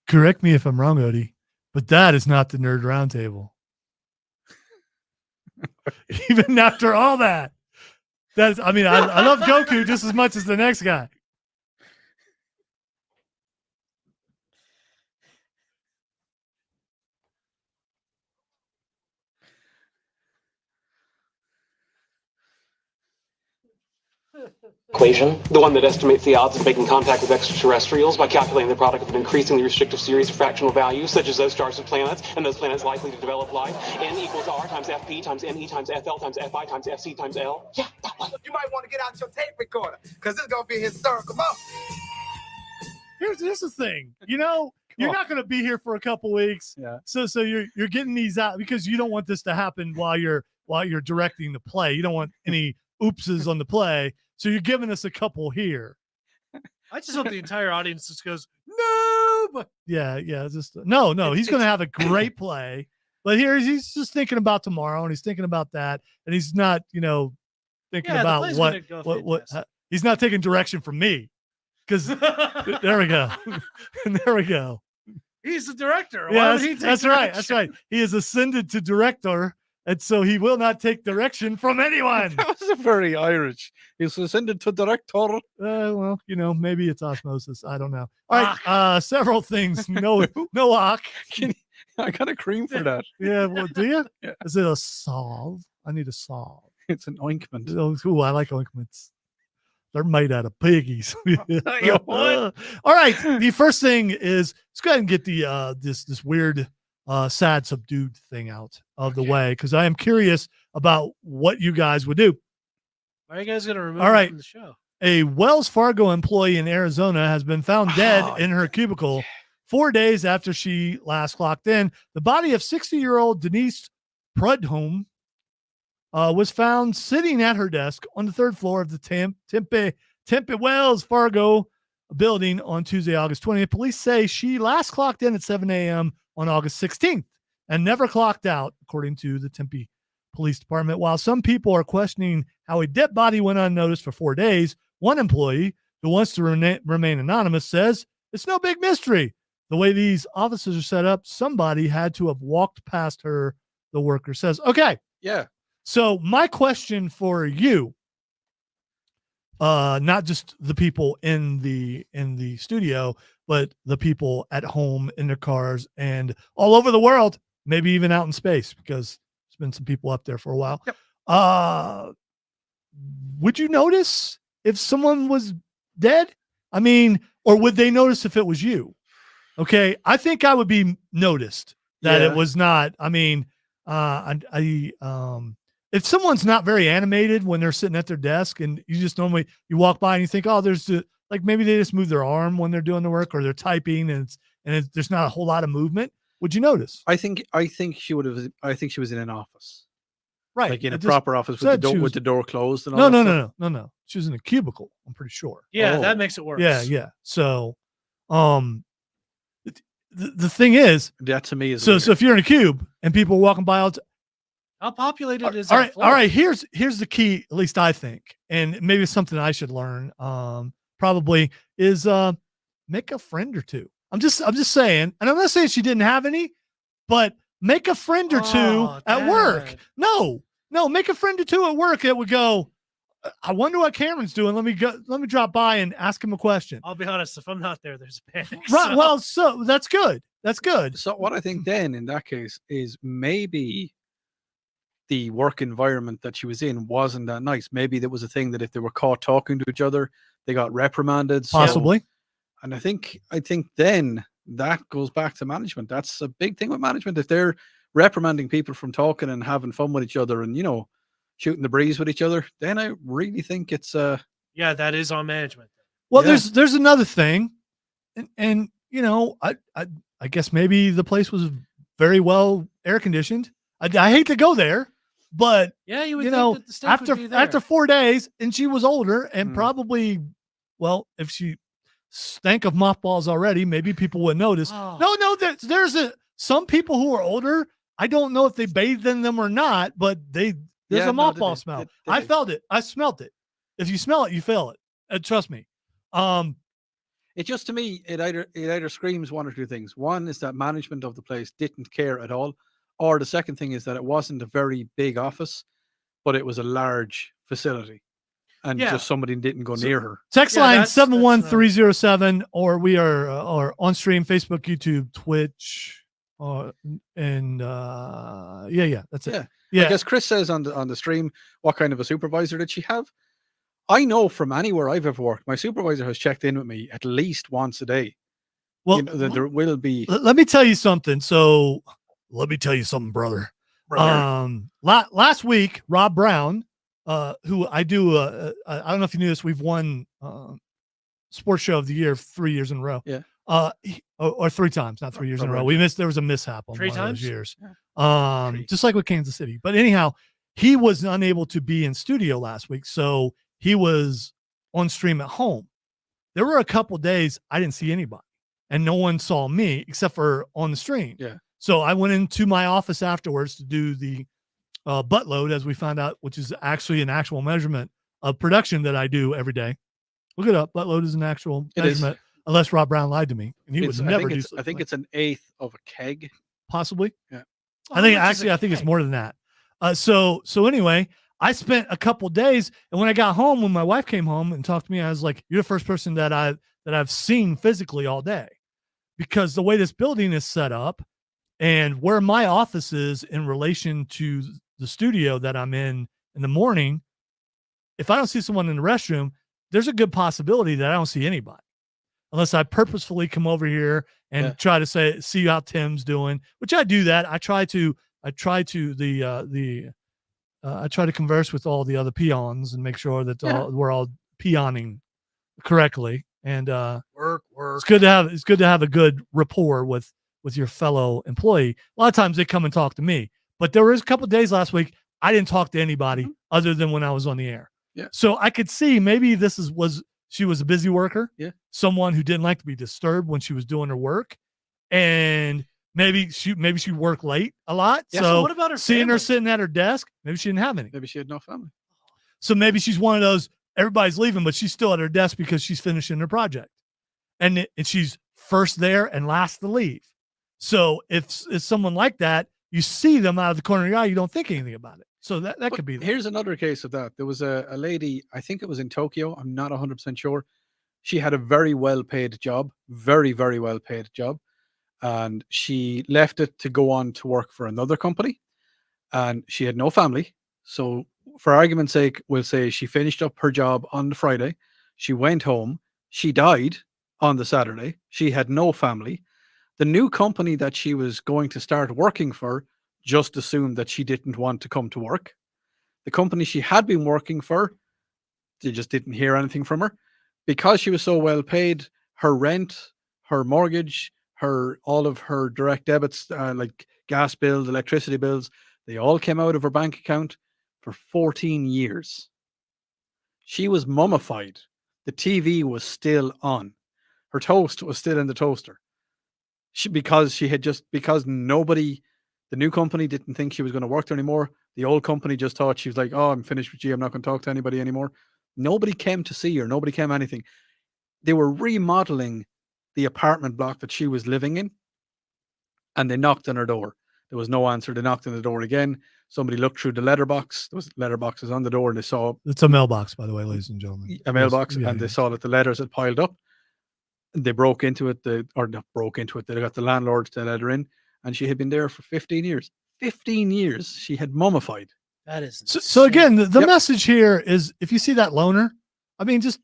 Correct me if I'm wrong, Odie, but that is not the Nerd Roundtable. Even after all that. That's, I mean, I love Goku just as much as the next guy. Equation, the one that estimates the odds of making contact with extraterrestrials by calculating the product of an increasingly restrictive series of fractional values, such as those stars and planets, and those planets likely to develop life. N equals R times FP times NE times FL times FI times FC times L. Yeah, that one. You might want to get out your tape recorder, because it's going to be a historical moment. Here's the thing. You know, you're not going to be here for a couple weeks. Yeah. So you're getting these out because you don't want this to happen while you're directing the play. You don't want any oopses on the play. So you're giving us a couple here. I just hope the entire audience just goes, no, but Yeah. Just no. He's going to have a great play, but here he's just thinking about tomorrow, and he's thinking about that, and he's not, thinking about play's what gonna go fantastic. he's not taking direction from me, because there we go, there we go. He's the director. Why Yeah, would he take that's right. That's direction? right. He is ascended to director, and so he will not take direction from anyone. That was a very Irish. He's ascended to director. Well, maybe it's osmosis. I don't know. All right. Several things. No ock. I got a cream for that. Yeah. Well, do you? Yeah. Is it a salve? I need a salve. It's an ointment. Ooh, I like ointments. They're made out of piggies. Yo, what? All right. The first thing is, let's go ahead and get the this weird sad subdued thing out of the way, because I am curious about what you guys would do. Why are you guys going to remove All him right. from the show? A Wells Fargo employee in Arizona has been found dead in her cubicle 4 days after she last clocked in. The body of 60-year-old Denise Prudhomme was found sitting at her desk on the third floor of the Tempe Wells Fargo building on Tuesday, August 20th. Police say she last clocked in at 7 a.m. on August 16th and never clocked out, according to the Tempe Police Department. While some people are questioning how a dead body went unnoticed for 4 days, one employee who wants to remain anonymous says it's no big mystery. The way these offices are set up, somebody had to have walked past her, the worker says. Okay. Yeah. So my question for you, not just the people in the studio, but the people at home in their cars and all over the world, maybe even out in space, because there's been some people up there for a while. Yep. Would you notice if someone was dead? I mean, or would they notice if it was you? Okay. I think I would be noticed that it was not. I mean, if someone's not very animated when they're sitting at their desk, and you just normally you walk by and you think, oh, there's like maybe they just move their arm when they're doing the work, or they're typing and there's not a whole lot of movement. Would you notice? I think she would have. I think she was in an office, Right, like in a proper office with the door closed and all. No. She was in a cubicle. I'm pretty sure. Yeah, that makes it worse. Yeah. So, the thing is, that to me is so if you're in a cube and people are walking by all the time. How populated is all that right? floor? All right. Here's the key. At least I think, and maybe it's something I should learn. Probably is make a friend or two. I'm just saying, and I'm not saying she didn't have any, but make a friend or two at work. No, make a friend or two at work that would go, I wonder what Cameron's doing. Let me drop by and ask him a question. I'll be honest, if I'm not there, there's a panic. Right. So. Well, so that's good. That's good. So what I think then in that case is maybe the work environment that she was in wasn't that nice. Maybe there was a thing that if they were caught talking to each other, they got reprimanded. Possibly. And I think then that goes back to management. That's a big thing with management. If they're reprimanding people from talking and having fun with each other and, shooting the breeze with each other, then I really think it's Yeah, that is on management. Well, there's another thing. And I guess maybe the place was very well air conditioned. I hate to go there, but yeah, you would think that the steak would be there. after 4 days, and she was older and probably, well, if she stank of mothballs already, maybe people would notice. Oh. No, there's some people who are older. I don't know if they bathed in them or not, but there's a mothball smell. I felt it. I smelt it. If you smell it, you feel it. Trust me. It just, to me, it either screams one or two things. One is that management of the place didn't care at all, or the second thing is that it wasn't a very big office, but it was a large facility, and just somebody didn't go near her. Text line 71307, or we are on stream, Facebook, YouTube, Twitch, and that's it. Yeah. I guess Chris says on the stream, what kind of a supervisor did she have? I know from anywhere I've ever worked, my supervisor has checked in with me at least once a day. Well, there will be. Let me tell you something. So let me tell you something, brother. Last week, Rob Brown, who I do, I don't know if you knew this, we've won Sports Show of the Year 3 years in a row. Yeah. Or 3 times, not 3 years in a row. There was a mishap on 3 one times? of those years. Just like with Kansas City. But anyhow, he was unable to be in studio last week, so he was on stream at home. There were a couple days I didn't see anybody, and no one saw me except for on the stream. Yeah. So I went into my office afterwards to do the butt load, as we found out, which is actually an actual measurement of production that I do every day. Look it up. Butt load is an actual measurement, unless Rob Brown lied to me, and he would never do. I think it's an eighth of a keg, possibly. Yeah. I think it's more than that. So anyway, I spent a couple days, and when I got home, when my wife came home and talked to me, I was like, "You're the first person that I've seen physically all day," because the way this building is set up and where my office is in relation to the studio that I'm in the morning, if I don't see someone in the restroom, there's a good possibility that I don't see anybody, unless I purposefully come over here and try to see how Tim's doing, which I do that. I try to converse with all the other peons and make sure that we're all peoning correctly. And work. It's good to have a good rapport with your fellow employee. A lot of times they come and talk to me, but there was a couple of days last week I didn't talk to anybody other than when I was on the air. Yeah. So I could see maybe she was a busy worker. Yeah. Someone who didn't like to be disturbed when she was doing her work, and maybe she worked late a lot. Yeah, so what about her seeing her family? sitting at her desk, maybe she didn't have any. Maybe she had no family. So maybe she's one of those, everybody's leaving, but she's still at her desk because she's finishing her project. And she's first there and last to leave. So if it's someone like that, you see them out of the corner of your eye, you don't think anything about it. So that could be that. Here's another case of that. There was a lady, I think it was in Tokyo, I'm not 100% sure. She had a very well-paid job, very, very well-paid job. And she left it to go on to work for another company. And she had no family. So for argument's sake, we'll say she finished up her job on the Friday. She went home. She died on the Saturday. She had no family. The new company that she was going to start working for just assumed that she didn't want to come to work. The company she had been working for, they just didn't hear anything from her. Because she was so well paid, her rent, her mortgage, all of her direct debits, like gas bills, electricity bills, they all came out of her bank account for 14 years. She was mummified. The TV was still on. Her toast was still in the toaster. Because nobody, the new company didn't think she was going to work there anymore. The old company just thought she was like, "Oh, I'm finished with you. I'm not going to talk to anybody anymore." Nobody came to see her. Nobody came anything. They were remodeling the apartment block that she was living in, and they knocked on her door. There was no answer. They knocked on the door again. Somebody looked through the letterbox. There was letterboxes on the door, and they saw it's a mailbox, by the way, ladies and gentlemen. A mailbox, and they saw that the letters had piled up. They broke into it. They got the landlord to let her in, and she had been there for 15 years. 15 years she had mummified. That is So again, the Yep. message here is if you see that loner, I mean, just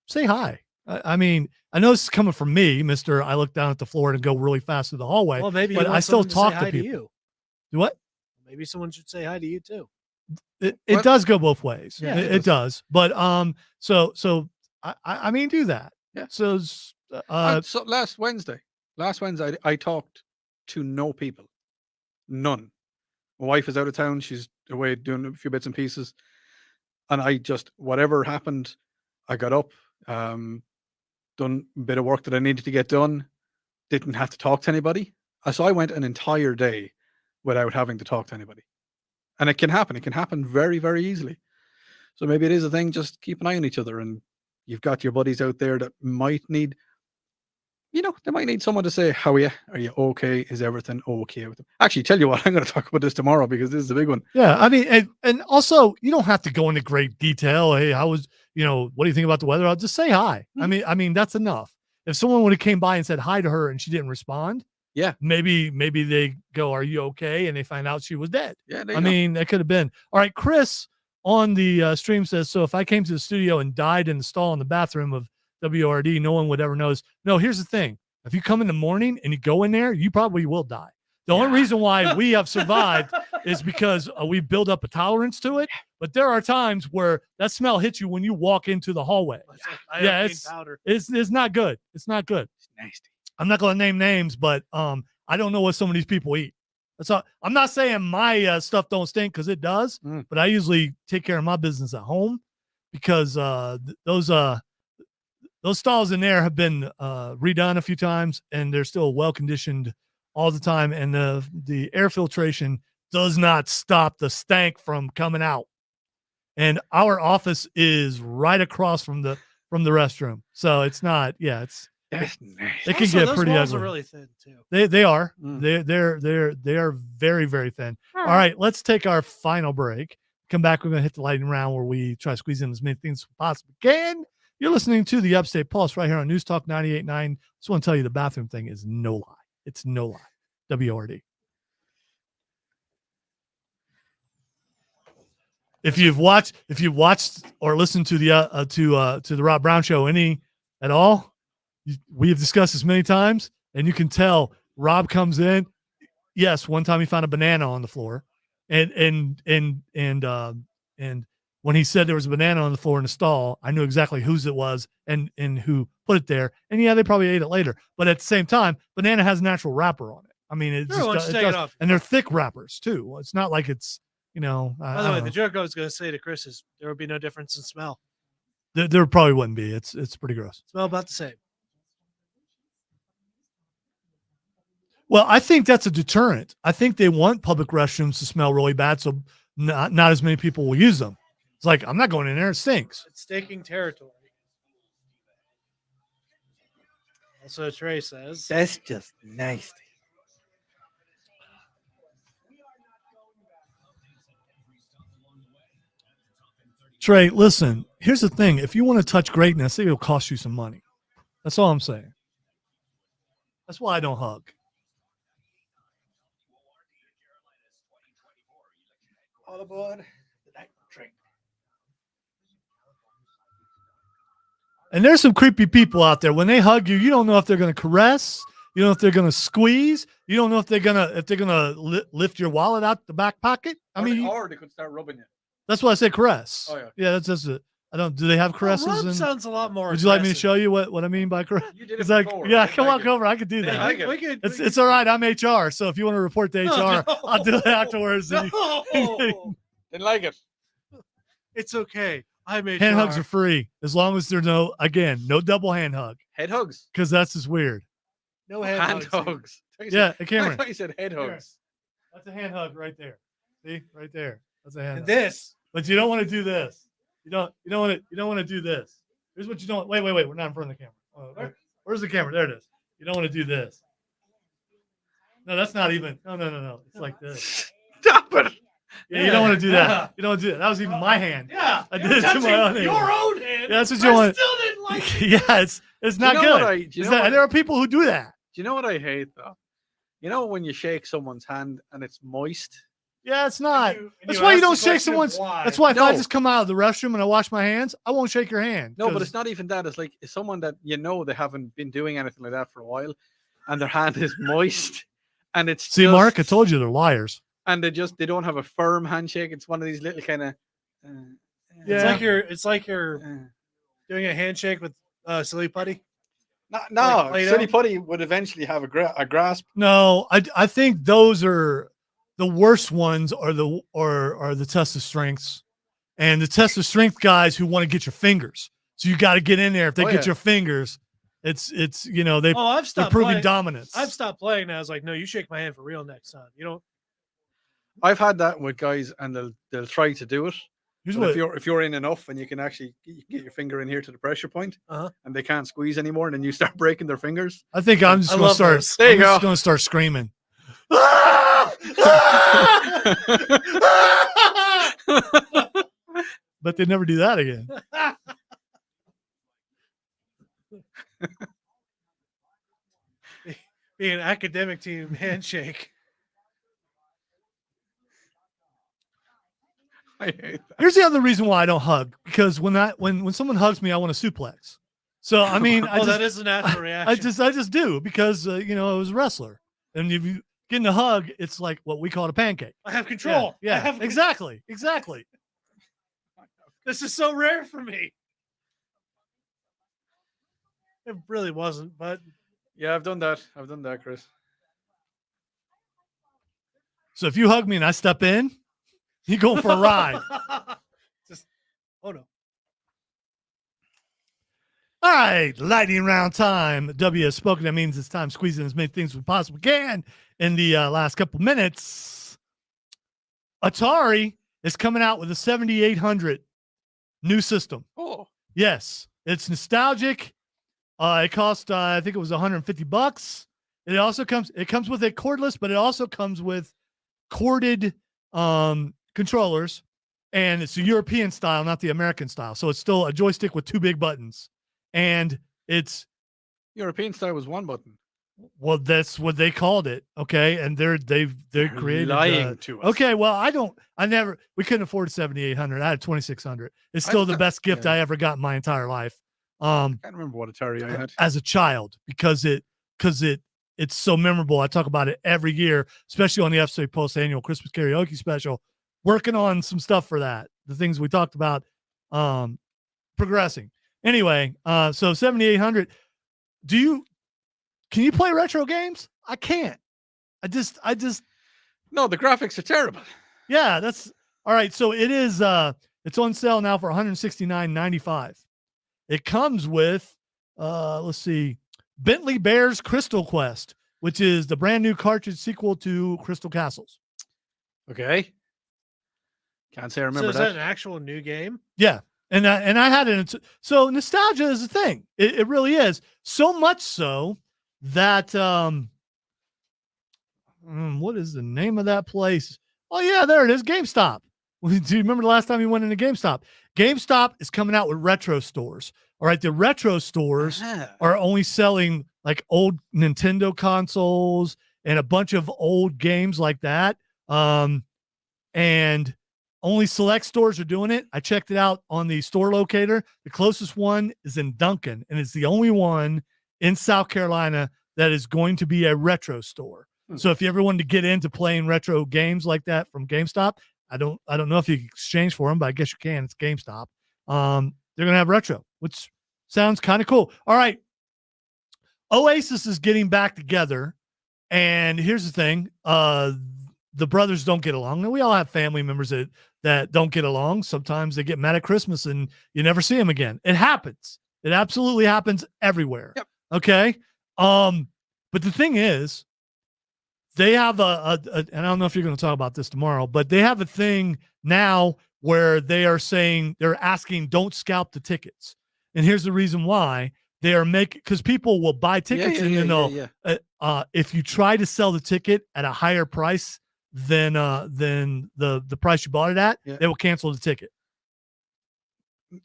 say hi. I mean, I know this is coming from me, Mr. I look down at the floor and go really fast through the hallway. Well, maybe but you want I still someone to say talk hi to people. you. Do what? Maybe someone should say hi to you too. It What? does go both ways. Yeah, it does. But so I mean, do that. Yeah. So So last Wednesday, I talked to no people, none. My wife is out of town; she's away doing a few bits and pieces, and I just whatever happened, I got up, done a bit of work that I needed to get done, didn't have to talk to anybody. So I went an entire day without having to talk to anybody, and it can happen. It can happen very, very easily. So maybe it is a thing. Just keep an eye on each other, and you've got your buddies out there that might need. They might need someone to say, how are you? Are you okay? Is everything okay with them? Actually, tell you what, I'm going to talk about this tomorrow because this is a big one. yeah, I mean, and also you don't have to go into great detail. Hey, how was, what do you think about the weather? I'll just say hi. I mean, that's enough. If someone would have came by and said hi to her and she didn't respond, yeah, maybe they go, are you okay? And they find out she was dead. Yeah, I mean, that could have been. All right, Chris on the stream says, so if I came to the studio and died in the stall in the bathroom of WRD, no one would ever notice. No, here's the thing. If you come in the morning and you go in there, you probably will die. The only reason why we have survived is because we build up a tolerance to it. But there are times where that smell hits you when you walk into the hallway. It's not good. It's not good. It's nasty. I'm not going to name names, but I don't know what some of these people eat. That's all. I'm not saying my stuff don't stink because it does, but I usually take care of my business at home because those stalls in there have been redone a few times and they're still well conditioned all the time. And the air filtration does not stop the stank from coming out. And our office is right across from the restroom. So it's not, That's nasty. it can get those pretty walls ugly. are really thin too. They are. They are very, very thin. All right, let's take our final break. Come back. We're going to hit the lightning round where we try to squeeze in as many things as we possibly can. You're listening to the Upstate Pulse right here on News Talk 98.9. Just want to tell you the bathroom thing is no lie. It's no lie. WRD. If you've watched or listened to the Rob Brown show any at all, we have discussed this many times, and you can tell Rob comes in. Yes, one time he found a banana on the floor, and when he said there was a banana on the floor in the stall, I knew exactly whose it was and who put it there. And yeah, they probably ate it later. But at the same time, banana has a natural wrapper on it. I mean, it does, and they're thick wrappers too. It's not like it's, By the way, the joke I was going to say to Chris is there would be no difference in smell. There probably wouldn't be. It's pretty gross. Smell about the same. Well, I think that's a deterrent. I think they want public restrooms to smell really bad, so not as many people will use them. It's like, I'm not going in there. It stinks. It's staking territory. Also, Trey says That's just nasty. Trey, listen, here's the thing. If you want to touch greatness, it'll cost you some money. That's all I'm saying. That's why I don't hug. All aboard the night train. And there's some creepy people out there. When they hug you, you don't know if they're going to caress. You don't know if they're going to squeeze. You don't know if they're gonna lift your wallet out the back pocket. Or they could start rubbing you. That's why I say caress. Oh, yeah. Yeah, that's just it. I don't. Do they have caresses? Rub sounds a lot more. Would you like me to show you what I mean by caress? You did it It's like, before. yeah, I come like on it. over. I could do that. I like We could, It's all right. I'm HR. So if you want to report to HR, No. I'll do it afterwards. No. Didn't like it. It's okay. I'm HR. Hand hugs are free as long as there's no double hand hug Head hugs. because that's just weird. No Hand hugs. hugs. Yeah, hey, I Cameron. thought you said head Here. hugs. That's a hand hug right there. See, right there. That's a hand. And hug. this. But you don't want to do this. You don't want to do this. Here's what you don't. Wait. We're not in front of the camera. Where's the camera? There it is. You don't want to do this. No, that's not even. No. It's like this. Stop it. Yeah, you don't want to do that. You don't want to do that. That was even my hand. Yeah. I did it to my own hand. Your own hand. Yeah, that's what you I want. still didn't like it. Yeah, it's not you know good. what I- do you Is know that- what- there are people who do that. Do you know what I hate though? You know when you shake someone's hand and it's moist? Yeah, it's not. And That's you why you ask the don't shake question of someone's. why. That's why if I No. just come out of the restroom and I wash my hands, I won't shake your hand. No, but 'cause- it's not even that. It's like it's someone that you know they haven't been doing anything like that for a while, and their hand is moist, and it's See, just, Mark, I told you they're liars. and they don't have a firm handshake. It's one of these little kind of. Yeah. It's like you're doing a handshake with silly putty. No, Play-Doh? Silly Putty would eventually have a grasp. No, I think those are the worst ones. Are the test of strengths, and the test of strength guys who want to get your fingers. So you got to get in there. If they get your fingers, it's they I've they're stopped proving playing. dominance. I've stopped playing now. I was like, no, you shake my hand for real next time. You don't. I've had that with guys, and they'll try to do it. Here's But what if you're in enough and you can actually get your finger in here to the pressure point, Uh-huh. and they can't squeeze anymore, and then you start breaking their fingers. I think I'm just I going to love start. those. There you I'm go. just going to start screaming. But they never do that again. Be an academic team handshake. I hate that. Here's the other reason why I don't hug, because when someone hugs me, I want to suplex. So I mean, That is a natural reaction. I just do because I was a wrestler, and if you get in a hug, it's like what we call a pancake. I have control. Yeah, I have exactly. This is so rare for me. It really wasn't, but Yeah, I've done that. Chris. So if you hug me and I step in, you go for a ride. Oh no. All right, lightning round time. W has spoken. That means it's time squeezing as many things as we possibly can in the last couple minutes. Atari is coming out with a 7800 new system. Oh, Yes, it's nostalgic. It cost I think it was $150. It also comes with a cordless, but it also comes with corded controllers, and it's a European style, not the American style. So it's still a joystick with two big buttons, and it's European style was one button. well, that's what they called it. Okay, and they've created lying to us. Okay, well, we couldn't afford 7,800. I had 2,600. It's still the best gift I ever got in my entire life. I can't remember what Atari I had. As a child, because it's so memorable. I talk about it every year, especially on the Upstate Pulse annual Christmas karaoke special. Working on some stuff for that, the things we talked about, progressing. Anyway, so 7,800. Can you play retro games? I can't. I just No, the graphics are terrible. yeah, that's all right. So it is it's on sale now for $169.95. It comes with let's see, Bentley Bears Crystal Quest, which is the brand new cartridge sequel to Crystal Castles. Okay. Can't say I So remember is that that. an actual new game? Yeah. And I had it. So nostalgia is a thing. It really is. So much so that what is the name of that place? Oh yeah, there it is. GameStop. Do you remember the last time you went into GameStop? GameStop is coming out with retro stores. All right, the retro stores are only selling like old Nintendo consoles and a bunch of old games like that. And only select stores are doing it. I checked it out on the store locator. The closest one is in Duncan, and it's the only one in South Carolina that is going to be a retro store. So if you ever wanted to get into playing retro games like that from GameStop, I don't know if you can exchange for them, but I guess you can. It's GameStop. They're going to have retro, which sounds kind of cool. All right. Oasis is getting back together. And here's the thing. The brothers don't get along. Now, we all have family members that don't get along. Sometimes they get mad at Christmas and you never see them again. It happens. It absolutely happens everywhere. Yep. Okay. But the thing is, they have and I don't know if you're going to talk about this tomorrow, but they have a thing now where they're asking, don't scalp the tickets. And here's the reason why. They are because people will buy tickets if you try to sell the ticket at a higher price than the price you bought it at, they will cancel the ticket.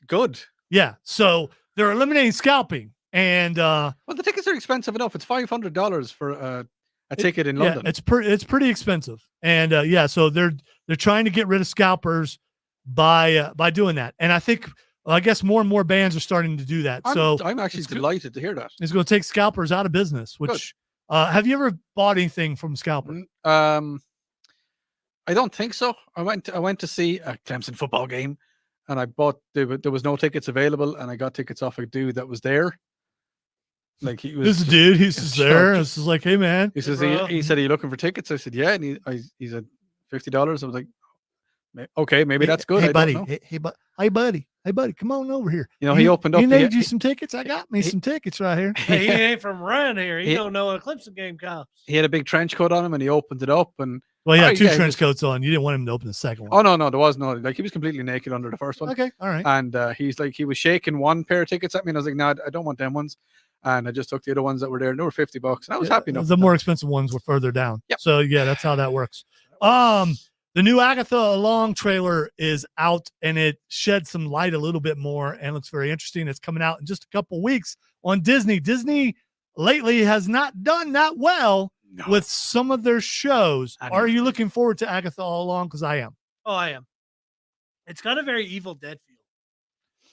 Good. Yeah. So they're eliminating scalping. And well, the tickets are expensive enough. It's $500 for a ticket in Yeah, London. it's pretty expensive, and so they're trying to get rid of scalpers by doing that, and I guess more and more bands are starting to do that. I'm actually delighted to hear that. It's going to take scalpers out of business. Which have you ever bought anything from scalper? I don't think so. I went to see a Clemson football game, and I bought there was no tickets available, and I got tickets off a dude that was there. Like he was this dude, he's just there. It's just like, hey man. He says he said, "Are you looking for tickets?" I said, "Yeah." And he said $50. I was like, "Okay, maybe that's good." Hey I buddy, don't know. hey buddy, come on over here. You know, he opened up. He made you some tickets. I got me some tickets right here. Hey, he ain't from around here. He don't know what a Clemson game costs. He had a big trench coat on him, and he opened it up, and two trench coats on. You didn't want him to open the second one. Oh no, there was no, like, he was completely naked under the first one. Okay, all right. And he's like, he was shaking one pair of tickets at me, and I was like, no, I don't want them ones. And I just took the other ones that were there, and they were $50, and I was happy enough. The more expensive ones were further down. Yep. So yeah, that's how that works. The new Agatha Along trailer is out, and it sheds some light a little bit more and looks very interesting. It's coming out in just a couple weeks on Disney. Disney lately has not done that well with some of their shows. Are you looking forward to Agatha All Along? Because I am. Oh, I am. It's got a very Evil Dead feel.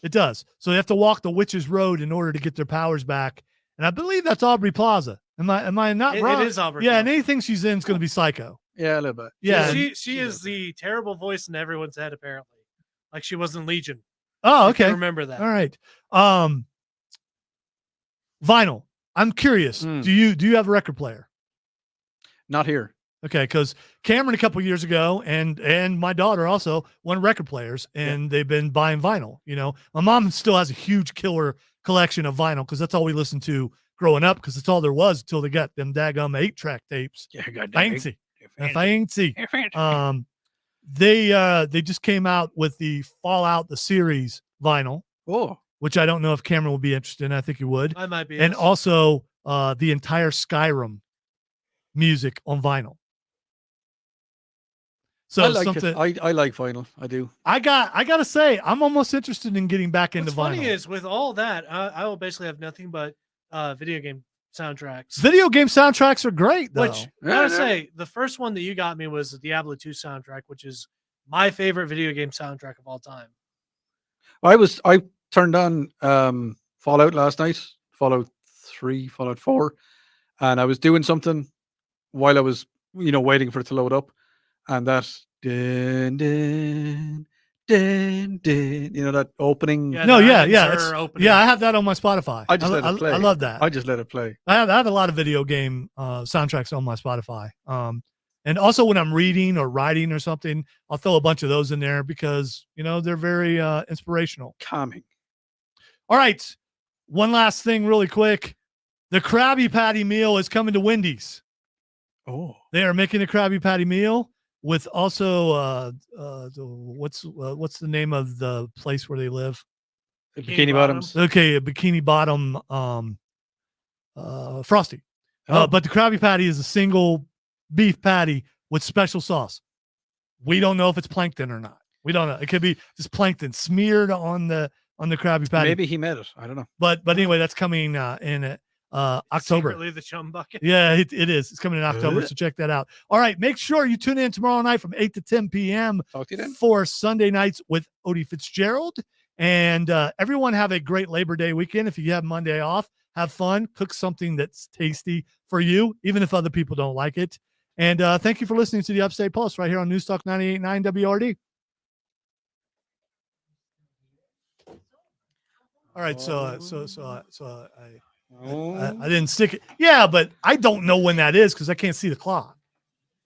It does. So they have to walk the Witch's Road in order to get their powers back. And I believe that's Aubrey Plaza. Am I not wrong? It is Aubrey. Yeah, and anything she's in is going to be Psycho. Yeah, a little bit. Yeah, she is the terrible voice in everyone's head, apparently. Like she was in Legion. Oh, okay. I remember that. All right. Vinyl. I'm curious. Do you have a record player? Not here. Okay, because Cameron a couple years ago and my daughter also wanted record players, and they've been buying vinyl. You know, my mom still has a huge killer collection of vinyl because that's all we listened to growing up, because it's all there was until they got them daggum 8-track tapes. Yeah, goddamn. Fancy. They just came out with the Fallout the series vinyl. Oh, which I don't know if Cameron would be interested in. I think he would. I might be. And also the entire Skyrim music on vinyl. So I like it. I like vinyl. I do. I gotta say, I'm almost interested in getting back into What's vinyl. funny is with all that, I will basically have nothing but video game soundtracks. Video game soundtracks are great, though. Which I gotta say, the first one that you got me was the Diablo 2 soundtrack, which is my favorite video game soundtrack of all time. I turned on Fallout last night, Fallout 3, Fallout 4, and I was doing something while I was, waiting for it to load up, and that din, din, din, din, that opening. Yeah, I have that on my Spotify. I just let it play. I love that. I just let it play. I have a lot of video game soundtracks on my Spotify. And also when I'm reading or writing or something, I'll throw a bunch of those in there because, they're very inspirational. Calming. All right. One last thing really quick. The Krabby Patty meal is coming to Wendy's. Oh. They are making a Krabby Patty meal with also what's the name of the place where they live? Bikini Bottoms. Okay, a Bikini Bottom Frosty. But the Krabby Patty is a single beef patty with special sauce. We don't know if it's plankton or not. We don't know. It could be just plankton smeared on the Krabby Patty. Maybe he made it. I don't know. But anyway, that's coming in October. Secretly the chum bucket. Yeah, it is. It's coming in October, so check that out. All right, make sure you tune in tomorrow night from 8 to 10 p.m. Talk to you then. For Sunday Nights with Odie Fitzgerald. And everyone have a great Labor Day weekend. If you have Monday off, have fun. Cook something that's tasty for you, even if other people don't like it. And thank you for listening to the Upstate Pulse right here on Newstalk 98.9 WRD. All right, so I didn't stick it. Yeah, but I don't know when that is because I can't see the clock.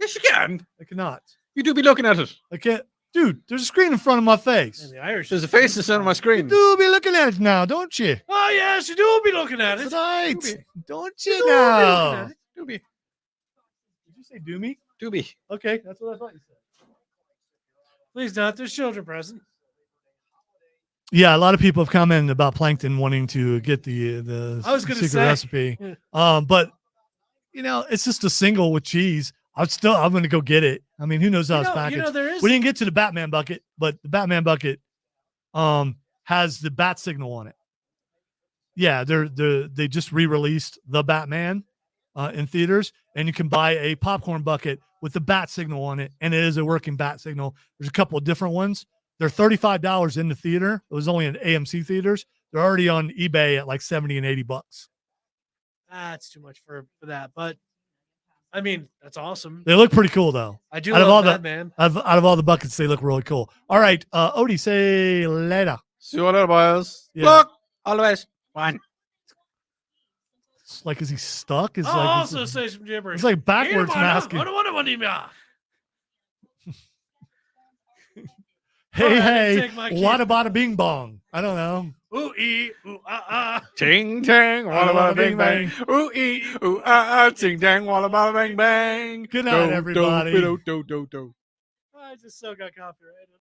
Yes, you can. I cannot. You do be looking at it. I can't. Dude, there's a screen in front of my face. And the Irish. There's a face in front of my screen. You do be looking at it now, don't you? Oh, yes, you do be looking at it. Right. Don't you now? Doobie. Did you say do me? Doobie. Okay, that's what I thought you said. Please not. There's children present. Yeah, a lot of people have commented about plankton wanting to get the I was gonna secret say. recipe. But it's just a single with cheese. I'm going to go get it. I mean, who knows how it's packaged? We didn't get to the Batman bucket, but the Batman bucket has the bat signal on it. Yeah, they just re-released the Batman in theaters, and you can buy a popcorn bucket with the bat signal on it, and it is a working bat signal. There's a couple of different ones. They're $35 in the theater. It was only in AMC theaters. They're already on eBay at like 70 and 80 bucks. That's too much for that, but I mean, that's awesome. They look pretty cool though. I do out of love all that, the man. out of all the buckets, they look really cool. All right, Odie, say later. See you later, boys. Yeah. Look, always one. It's like, is he stuck? Is I'll like also say some gibberish. it's like backwards masking. Hey, what about a bing bong? I don't know. Ooh ee, ooh ah. Ting tang, walla bada bing bang. Ooh ee, ooh ah, ting tang, walla bada bang bang. Good night, everybody. Do. I just so got copyrighted.